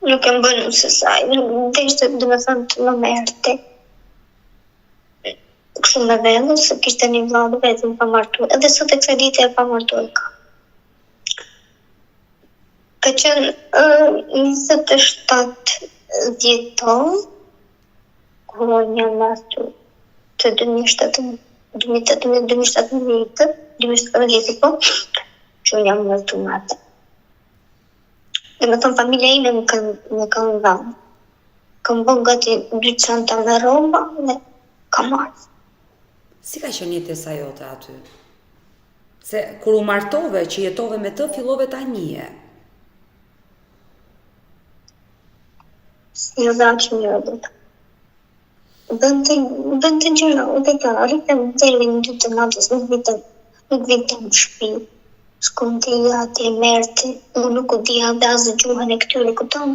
Nuk e më bënu se saj. Nuk deshte dhe me thënë të më merte. Kështu me vendu, se kishte një vladë vetëm pa martu. Edhe sot e kësa dite e pa martu e ka. Ka qenë 27 vjeton, kur një martu të 2017 po, që jam martu martë. Dhe me thonë, familja ime më kanë dhanë. Kam bën gati 2 çanta me rroba dhe kam marrë. Si ka qenë jetesa jote aty? Se kur u martove, që jetove me të, fillove ta njije. Jo dhe aqë një rëdhët. Bënd të gjëra, dhe ka rritëm delin 2 të natës, nuk vitëm në shpi. Shkom të jati e merte, unë nuk u dija dhe asë gjuhën e këtyre këton.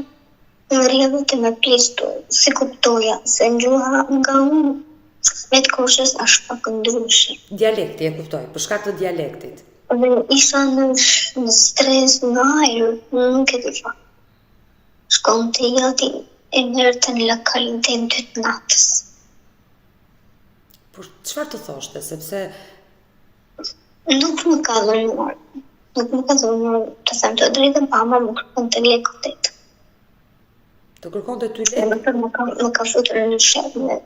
Në rria vetëm me plestu, si kuptoja, se në gjuha nga unë Me të koshës është pak ndryshe. Dialekti, e kuptoj, për shkak të dialektit. Dhe isha në stres, në ajër, nuk e di fa. Shkon të jati e mërë të në lokalin të 2 natës. Por çfarë të thoshte, sepse Nuk më ka dhënuar. Nuk më ka dhënuar të them të drejtën, pa ama më kërkon të lekë 8. të kërkonte ty Dhe lekë, më ka futur në shet me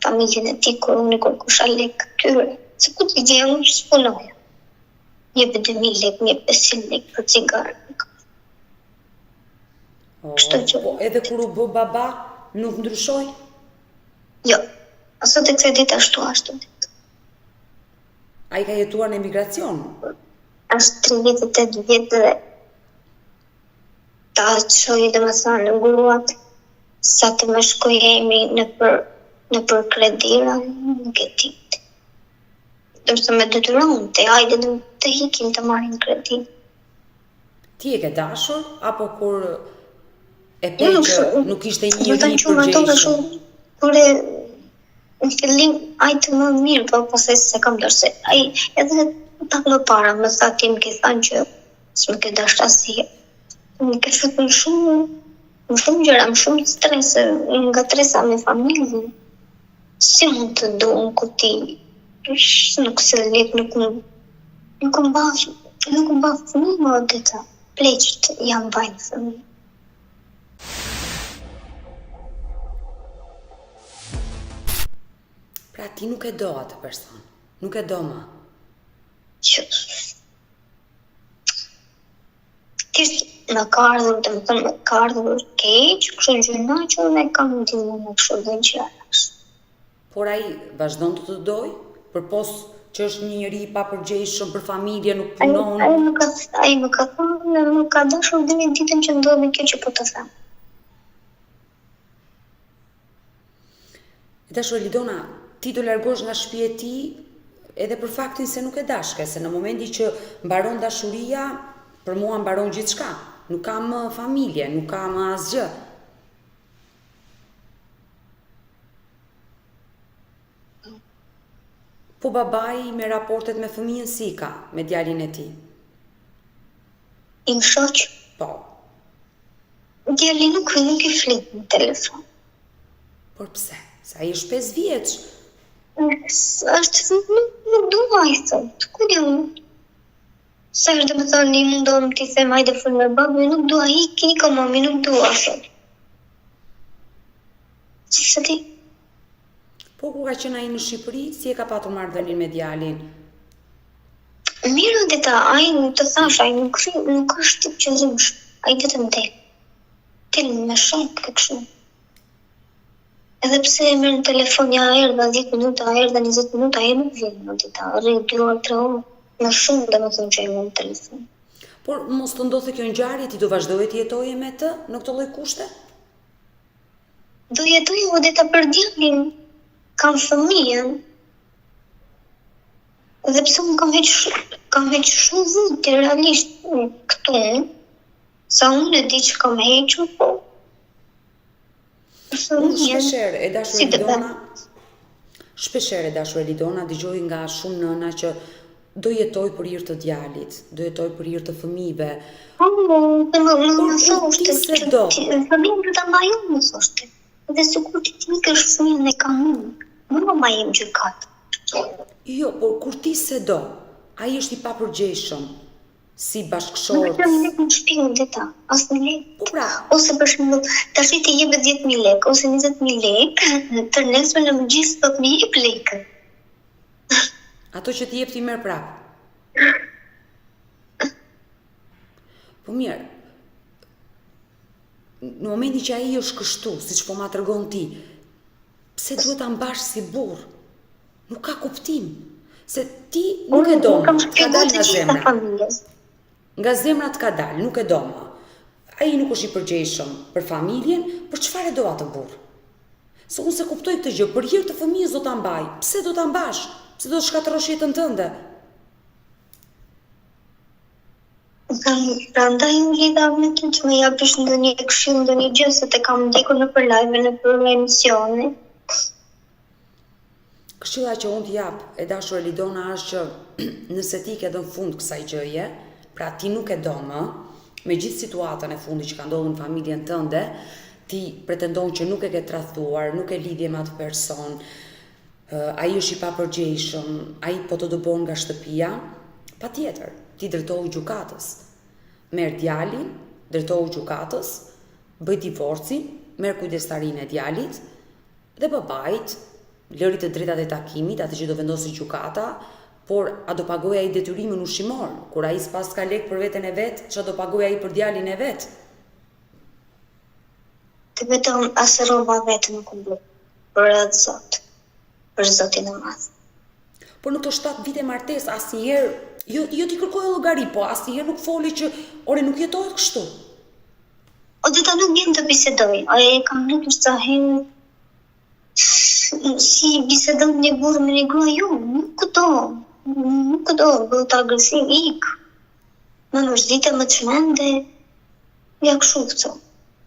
familjen e ti, kur unë i kërkusha lekë këtyre. Se ku t'i gjeja unë që s'punoja. Një 2.000 lekë, një 500 lekë për cigarë. Kështu që- po edhe kur u bë baba, nuk ndryshoi? Jo, sot e kësaj ditë ashtu. Ai ka jetuar në emigracion. Është 38 vjetë dhe ta qoj dhe më thënë në gruat sa të më shkojemi në për kredira, nuk e ti. Dërsa me detyron të hajde të hikim të marrin kredi. Ti e ke dashur apo kur e pe që nuk ishte një Do të njeri i qumë ato përgjegjshëm? shumë, kure në fillim ai të më mirë, po pastaj se kam dashur. Ai edhe ta më para më tha ti më ke thënë që s'më ke dashur asnjë. Më ke thënë shumë gjëra, më shumë stres, nga tresa me familjen. Si mund të do unë ku ti nuk se lek, nuk më baf fëmijë më dita. Pleqët janë bajnë fëmijë. Pra ti nuk e do atë person, nuk e do ma. Që thjesht më ka ardhur, dhe më thënë më ka ardhur keq, kështu gjëna që unë e kam ndihmu në kështu dhe në qërash. Por ai vazhdon të doj, përpos që është një njeri i papërgjegjshëm për familje, nuk punon. Ai më ka thënë, më ka dashur dhe në ditën që ndodhi kjo që po të them. Dashur Elidona, ti do largosh nga shtëpia e tij edhe për faktin se nuk e dashke, se në momenti që mbaron dashuria, për mua mbaron gjithçka. Nuk kam familje, nuk kam asgjë. Po babai me raportet me fëmijën si ka, me djalin e tij? Im shoq, Po, djali nuk i flet në telefon. por pse? Se ai është 5 vjeç. Është nuk dua i thot. Ku di unë? Sa është dhe më thonë, i mundon t'i them hajde fol me babë, nuk dua iko mami, nuk dua thot. Se ti? Po ku ka qenë ai në Shqipëri, si e ka patur marrëdhënien me djalin? Mirë dita, ai të thash, ai nuk është tip që zhumsh. Ai vetëm del me shok kështu. Edhe pse e merr në telefon ja erdha 10 minuta, erdha 20 minuta, ai nuk vjen në dita, rri 2 orë, 3 orë, më shumë dhe më thënë që e në telefon. Por mos të ndodhte kjo ngjarje, ti do vazhdoje të jetoje me të në këtë lloj kushte? Do jetoj o dita për djalin, kam fëmijën, dhe pse unë kam heq shumë vite realisht këtu, sa unë e di që kam hequr, po. Shpeshherë e dashur Si të Elidona, shpeshherë e dashur Elidona, dëgjoj nga shumë nëna që do jetoj për hir të djalit, do jetoj për hir të fëmijëve. Po, më ti thoshte se që do. fëmijën do ta mbaj unë, më thoshte. Dhe sikur ti ikësh fëmijën e kam unë, më ma jem gjykat. Jo, por kur ti se do, ai është i papërgjegjshëm, si Nuk bashkëshortë. jam lek në shtëpi unë dita, as në lek. Po pra, Ose për shembull, tash ti jepet 10.000 lekë ose 20.000 lekë, të nesër në mëngjes thot më jep lekën. ato që ti jep ti merr prap. Po mirë, në momentin që ai është kështu, siç po ma tregon ti, pse duhet ta mbash si burr? Nuk ka kuptim. Se ti nuk e do, kam ka dal nga zemra. familjes. Nga zemra të ka dal, nuk e do më. Ai nuk është i përgjegjshëm për familjen, për çfarë do atë burr? Se unë se kuptoj këtë gjë, për hir të fëmijës do ta mbaj. Pse do ta mbash? Pse do të shkatërrosh jetën tënde? Prandaj unë lidha me ty që më japësh ndonjë këshill, ndonjë gjë se të kam ndjekur në për live, në për emisione. Këshilla që unë t'jap e dashur Elidona është që nëse ti ke dhënë fund kësaj gjëje, pra ti nuk e do më, me gjithë situatën e fundit që ka ndodhur në familjen tënde, ti pretendon që nuk e ke tradhtuar, nuk e lidhje me atë person, ai është i papërgjegjshëm, ai po të dëbon nga shtëpia, patjetër, ti drejtohu gjykatës. Merr djalin, drejtohu gjykatës, bëj divorcin, merr kujdestarinë e djalit dhe babait, lëri të drejtat e takimit, atë që do vendosë gjykata, por a do pagoj ai detyrimin ushqimor, kur ai s'pas ka lek për veten e vet, ç'a do pagoj ai për djalin e vet? Të vetëm asë rroba vetë nuk u bë, për atë Zot, për Zotin e Madh. Por në këto 7 vite martesë asnjëherë, jo ti kërkoj llogari, po asnjëherë nuk foli që ore nuk jetohet kështu. O dhe ta nuk vjen të bisedoj, e kam lutur sa herë si bisedon një burrë me një grua, jo, nuk do, bëhet agresiv, ik. Më vazhdite më të mende, ja kështu këto.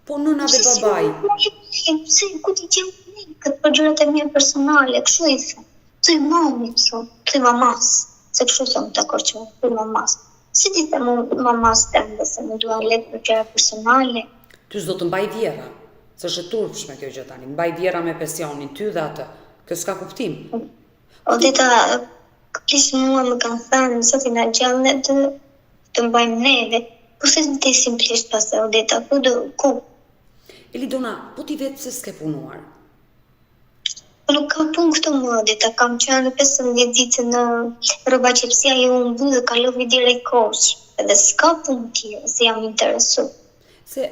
Po nëna dhe babai. Pse ku ti qenë këtë për gjërat e mia personale, kështu i them. Të mami, të mamas, se kështu thon ta korçoj, të mamas. Si ti them mamas tënde se më duan lek për gjëra personale. Ty s'do të mbaj vjera, se është e turpshme kjo gjë tani, mbaj vjera me pensionin, ty dhe atë, kjo s'ka kuptim. O dita, këplisë mua më kanë thënë, sa ti na gjallë të mbajmë neve, po se të simplisht pas e o dita, ku? Elidona, po ti vetë pse s'ke punuar? Po nuk kam punë këto më, dita, kam qenë 15 ditë në rroba qepsia ju unë bu dhe kalovi direkt kosh, edhe s'ka punë tjera, se jam interesu. Se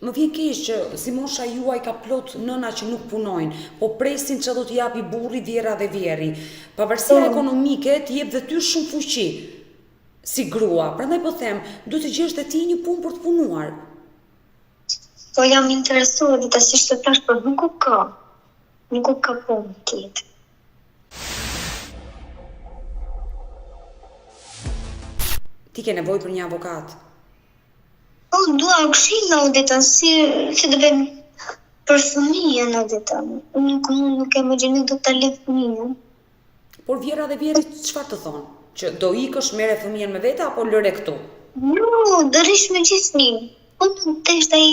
më vjen keq që si mosha juaj ka plot nëna që nuk punojnë, po presin që do t'i japi burri, vjera dhe vjeri. Pavarësia ekonomike t'i jep dhe ty shumë fuqi si grua. Prandaj po them, duhet të gjesh dhe ti një punë për të punuar. Po jam interesuar, dita, si shtë tash, por nuk u ka punë tjetë. Ti ke nevojë për një avokat. Po, dua këshilla, o dita, si të bëjmë për fëmijën, o dita. Nuk e imagjinoj do ta lë fëmijën. Por vjera dhe vjeri çfarë të thonë? Që do ikësh merre fëmijën me vete apo lëre këtu? Jo, do rish me gjithë fëmijën. Po nuk tesh ai,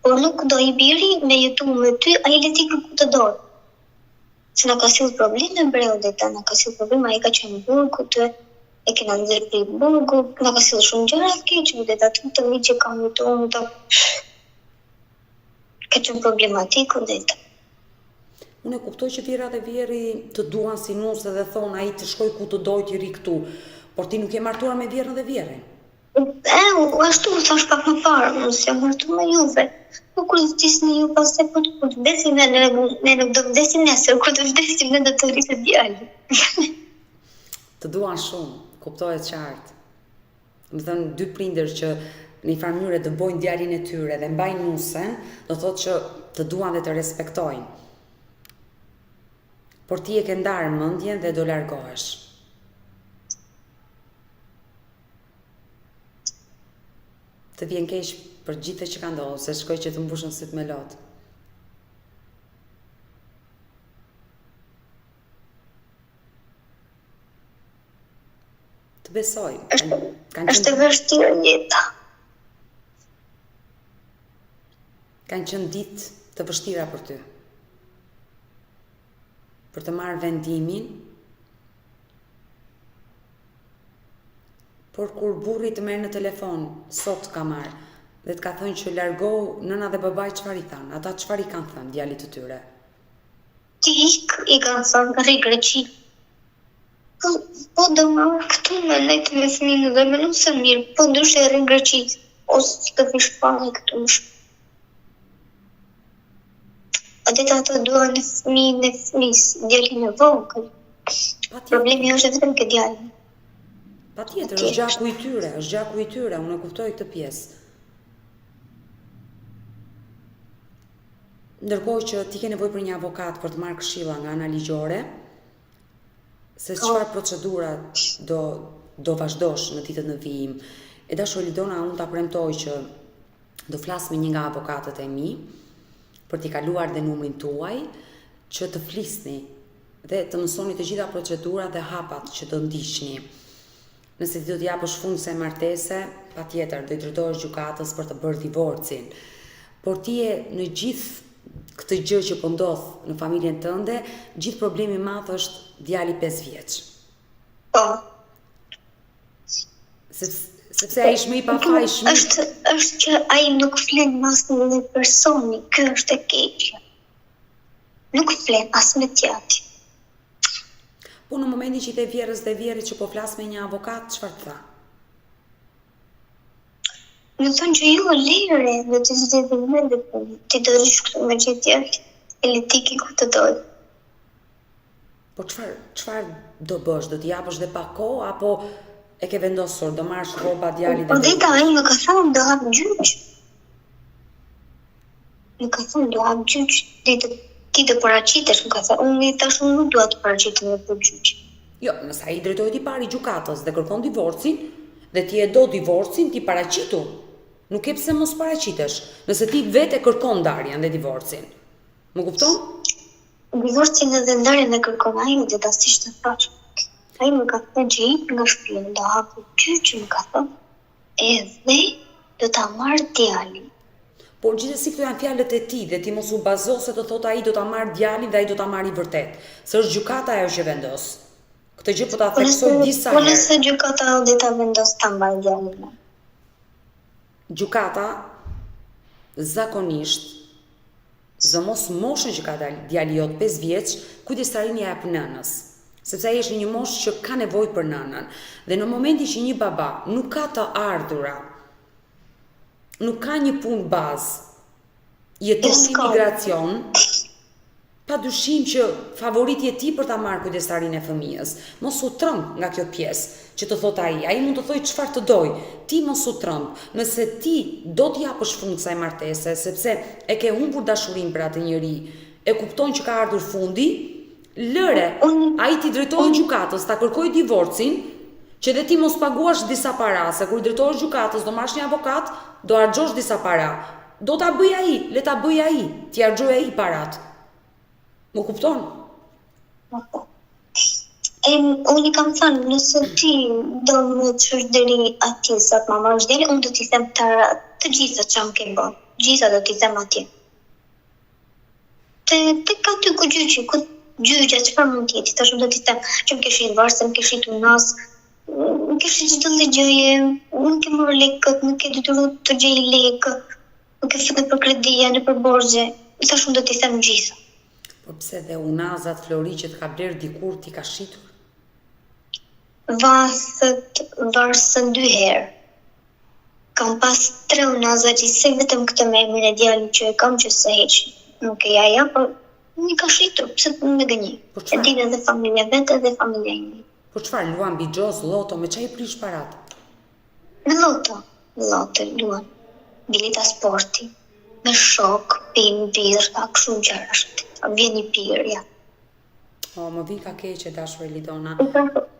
por nuk do i biri me jetu me ty, ai le ti kërku të dorë. Se na ka sill probleme bre, o dita, na ka sill probleme, ai ka qenë burgu të e kena nxjerrë prej burgu, na ka sill shumë gjëra të keq, o dita, të mi që kam jetuar të ka qenë problematik, o dita. Unë e kuptoj që vjera dhe vjeri të duan si nuse dhe thonë ai të shkoj ku të doj t'i ri këtu, por ti nuk je martuar me vjerën dhe vjerin. Ashtu thash pak më parë, unë s'jam martuar me juve. Po kur vdesni ju pastaj kur të vdesim ne nuk do vdesim nesër, kur të vdesim ne do të rritë djalin. Të duan shumë, kuptohet qartë. Më thënë, 2 prindër që në një farë mënyrë të bojnë djalin e tyre dhe mbajnë nusen, do thotë që të duan dhe të respektojnë. Por ti e ke ndarë mendjen dhe do largohesh. Të vjen keq për gjithë që ka ndodhur, se shkoj që të mbushën syt me lot. Të besoj. Është e vështirë jeta. Kanë qenë ditë të vështira për ty. Për të marrë vendimin, por kur burri të merr në telefon, sot ka marrë, dhe të ka thënë që largohu, nëna dhe babai çfarë i thanë? Ata çfarë i kanë thënë djalit të tyre? Ti i kanë thënë rri Greqi. Po do më këtu me lejtë me fëmijën dhe me nuk se mirë, po ndryshe rri Greqi, ose të vish pani këtu më shumë. A dita ato duan në fëmijën e fëmisë, djalin e vogël. Problemi është vetëm ke djalin. Patjetër, është gjaku i tyre, unë e kuptoj këtë pjesë. Ndërkohë që ti ke nevojë për një avokat për të marrë këshilla nga ana ligjore, se çfarë procedura do vazhdosh në ditët në vijim. E dashur Elidona, unë ta premtoj që do flas me një nga avokatët e mi për t'i kaluar dhe numrin tuaj, që të flisni dhe të mësoni të gjitha procedurat dhe hapat që do ndiqni. Nëse ti do të japësh fund kësaj martese, patjetër do i drejtohesh gjykatës për të bërë divorcin. Por ti je në gjithë këtë gjë që po ndodh në familjen tënde, gjithë problemi i madh është djali 5 vjeç. Po. Sepse ai është më i pafajshëm. Është që ai nuk flen me asnjë personi, ky është e keqja. Nuk flen as me tjati. Po në momentin që i the vjerës dhe vjerit që po flas me një avokat, çfarë tha? Më thonë që ju lere dhe të zhjeti mende për ti të rish këtu me që tjerë e letiki ku të dojë. Po çfarë do bësh? Do t'i japësh dhe pa kohë apo e ke vendosur do marrësh rroba djalit Po dheta ai më ka thonë do hap gjyq. Më ka thonë do hap gjyq, ti të paraqitesh, më ka thënë, unë tash nuk dua të paraqitem për gjyq. Jo, nëse ai drejtohet i pari gjykatës dhe kërkon divorcin, dhe ti e do divorcin, ti paraqitu. Nuk e pse mos paraqitesh, nëse ti vetë e kërkon ndarjen dhe divorcin. Më kupton? Divorcin edhe ndarjen e kërkon ai, dhe dasisht të thash. Ai më ka thënë që ik nga shtëpia, do hap gjyq, më ka thënë, edhe do ta marr djalin. Por gjithsesi këto janë fjalët e tij dhe ti mos u bazo se të thotë ai do ta marr djalin dhe ai do ta marrë i vërtet. Se është gjykata ajo që vendos. Këtë gjë po ta theksoj disa herë. Po nëse gjykata do ta vendos ta marrë djalin. Gjykata zakonisht zëmos moshën që ka djali jot 5 vjeç, kujdestarin ja jep nënës. Sepse ai është një moshë që ka nevojë për nënën. Dhe në momentin që një baba nuk ka të ardhura, nuk ka një punë bazë, jeton në imigracion, pa dyshim që favorit je ti për ta marrë kujdestarinë e fëmijës. Mos u trëmb nga kjo pjesë që të thot ai mund të thojë çfarë të doj. Ti mos u trëmb. Nëse ti do të japësh fund kësaj martese, sepse e ke humbur dashurinë për atë njeri, e kupton që ka ardhur fundi, lëre, ai ti drejtohet gjykatës, ta kërkoj divorcin, që dhe ti mos paguash disa para, se kur drejtohesh gjykatës do marrësh një avokat, do harxhosh disa para. Do ta bëj ai, le ta bëj ai, ti harxhoj ai parat. Më kupton? Unë i kam thënë, nëse ti do më të shësh deri atje sa të më marrësh deri, unë do t'i them të gjitha që më ke bërë. Gjitha do t'i them atje. Te ka ty ku gjyqi, ku gjyqja çfarë mund të jetë, tash do t'i them që më ke shit varse, më ke shit unas, më ke shit çdo gjëje, nuk ke marrë lekët, nuk ke detyruar të gjej lekë, nuk ke fituar për kredija, në për borxhe. Tash unë do t'i them gjitha. Po pse dhe unazat Flori që të ka blerë dikur ti ka shitur? Varsën 2 herë. Kam pas 3 unaza që se vetëm këtë me emrin e djalit që e kam që se heq. Nuk e jaja, por një ka shitur, pse të më gënjë. E din edhe familja vetë edhe familja imi. Po çfarë luan bigjoz, loto, me çaj prish parat? Në loto luan. Bileta sporti, me shok, pin, birra, kështu gjëra është. Vjen i pirja. O, më vi ka keqe dashur Lidona.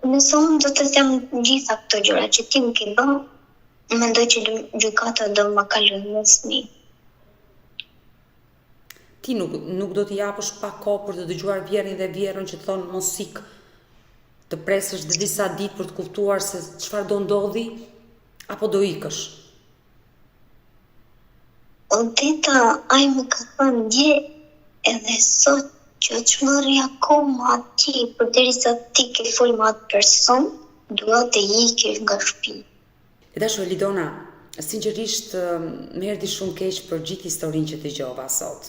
Nëse unë do të them gjitha këto gjëra që ti më ke bërë, mendoj që gjykata do më kalojë më smi. Ti nuk do t'i japësh pa kohë për të dëgjuar vjerin dhe vjerën që të thonë mos sik, të presësh dhe disa ditë për të kuptuar se çfarë do ndodhi, apo do ikësh? O teta, ai më ka thënë dje edhe sot që të shmëri akoma ati përderisa ti ke folë me atë person, dua të ikësh nga shtëpi. E dashur Lidona, sinqerisht më erdhi shumë keq për gjithë historinë që dëgjova sot.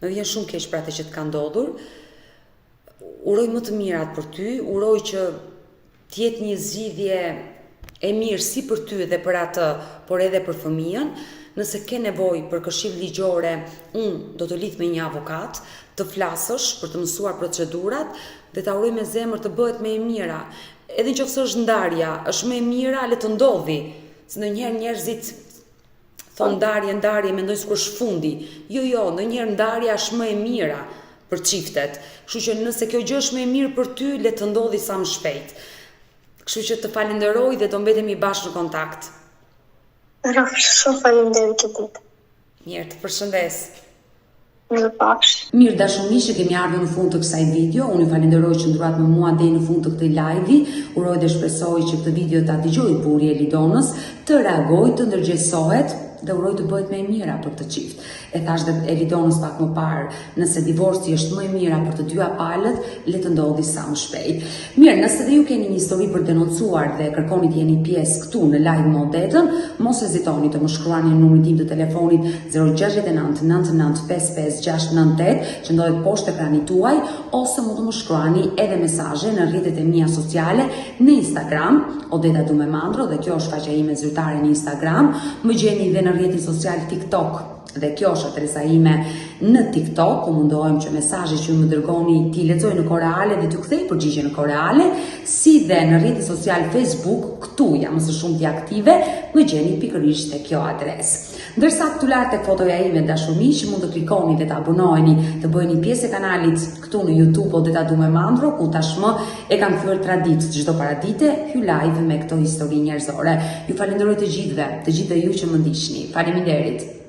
Më vjen shumë keq për atë që të ka ndodhur. Uroj më të mirat për ty, uroj që të jetë një zgjidhje e mirë si për ty dhe për atë, por edhe për fëmijën. Nëse ke nevojë për këshill ligjore, unë do të lidh me një avokat, të flasësh për të mësuar procedurat dhe ta uroj me zemër të bëhet më e mira. Edhe nëse është ndarja, është më e mira le të ndodhi. Se ndonjëherë njerëzit thonë ndarje, mendojnë sikur është fundi. Jo, ndonjëherë ndarja është më e mira për çiftet. Kështu që nëse kjo gjë është më e mirë për ty, le të ndodhi sa më shpejt. Kështu që të falenderoj dhe do mbetemi bashkë në kontakt. Shumë faleminderit të ditë. Mirë, të përshëndes. Mirë dashumish që kemi ardhur në fund të kësaj video. Unë ju falenderoj që ndurat me mua deri në fund të këtij live-i. Uroj dhe shpresoj që këtë video ta dëgjojë burri i Elidonës, të reagojë, të ndërgjegjësohet dhe uroj të bëhet më e mira për të çift. E thash dhe Elidonës pak më parë, nëse divorci është më e mira për të dyja palët, le të ndodhi sa më shpejt. Mirë, nëse dhe ju keni një histori për denoncuar dhe kërkoni të jeni pjesë këtu në live më odetën, mos hezitoni të më shkruani në numrin tim të telefonit 069 99 55 698 që ndodhet poshtë ekranit tuaj, ose mund të më shkruani edhe mesazhe në rrjetet e mia sociale në Instagram, Odeta Dumemandro, dhe kjo është faqja ime zyrtare në Instagram. Më gjeni dhe në rrjetin social TikTok, dhe kjo është adresa ime në TikTok, ku mundohem që mesazhet që ju më dërgoni ti lexoj në kohë reale dhe t'ju kthej përgjigje në kohë reale, si dhe në rrjetin social Facebook, këtu jam më së shumti aktive, më gjeni pikërisht te kjo adresë. Ndërsa këtu lart tek fotoja ime dashurmiq, mund të klikoni dhe të abonoheni, të bëheni pjesë e kanalit këtu në YouTube Odeta Dumemandro, ku tashmë e kam thyer tradit çdo paradite hy live me këto histori njerëzore. Ju falenderoj të gjithëve ju që më ndiqni. Faleminderit.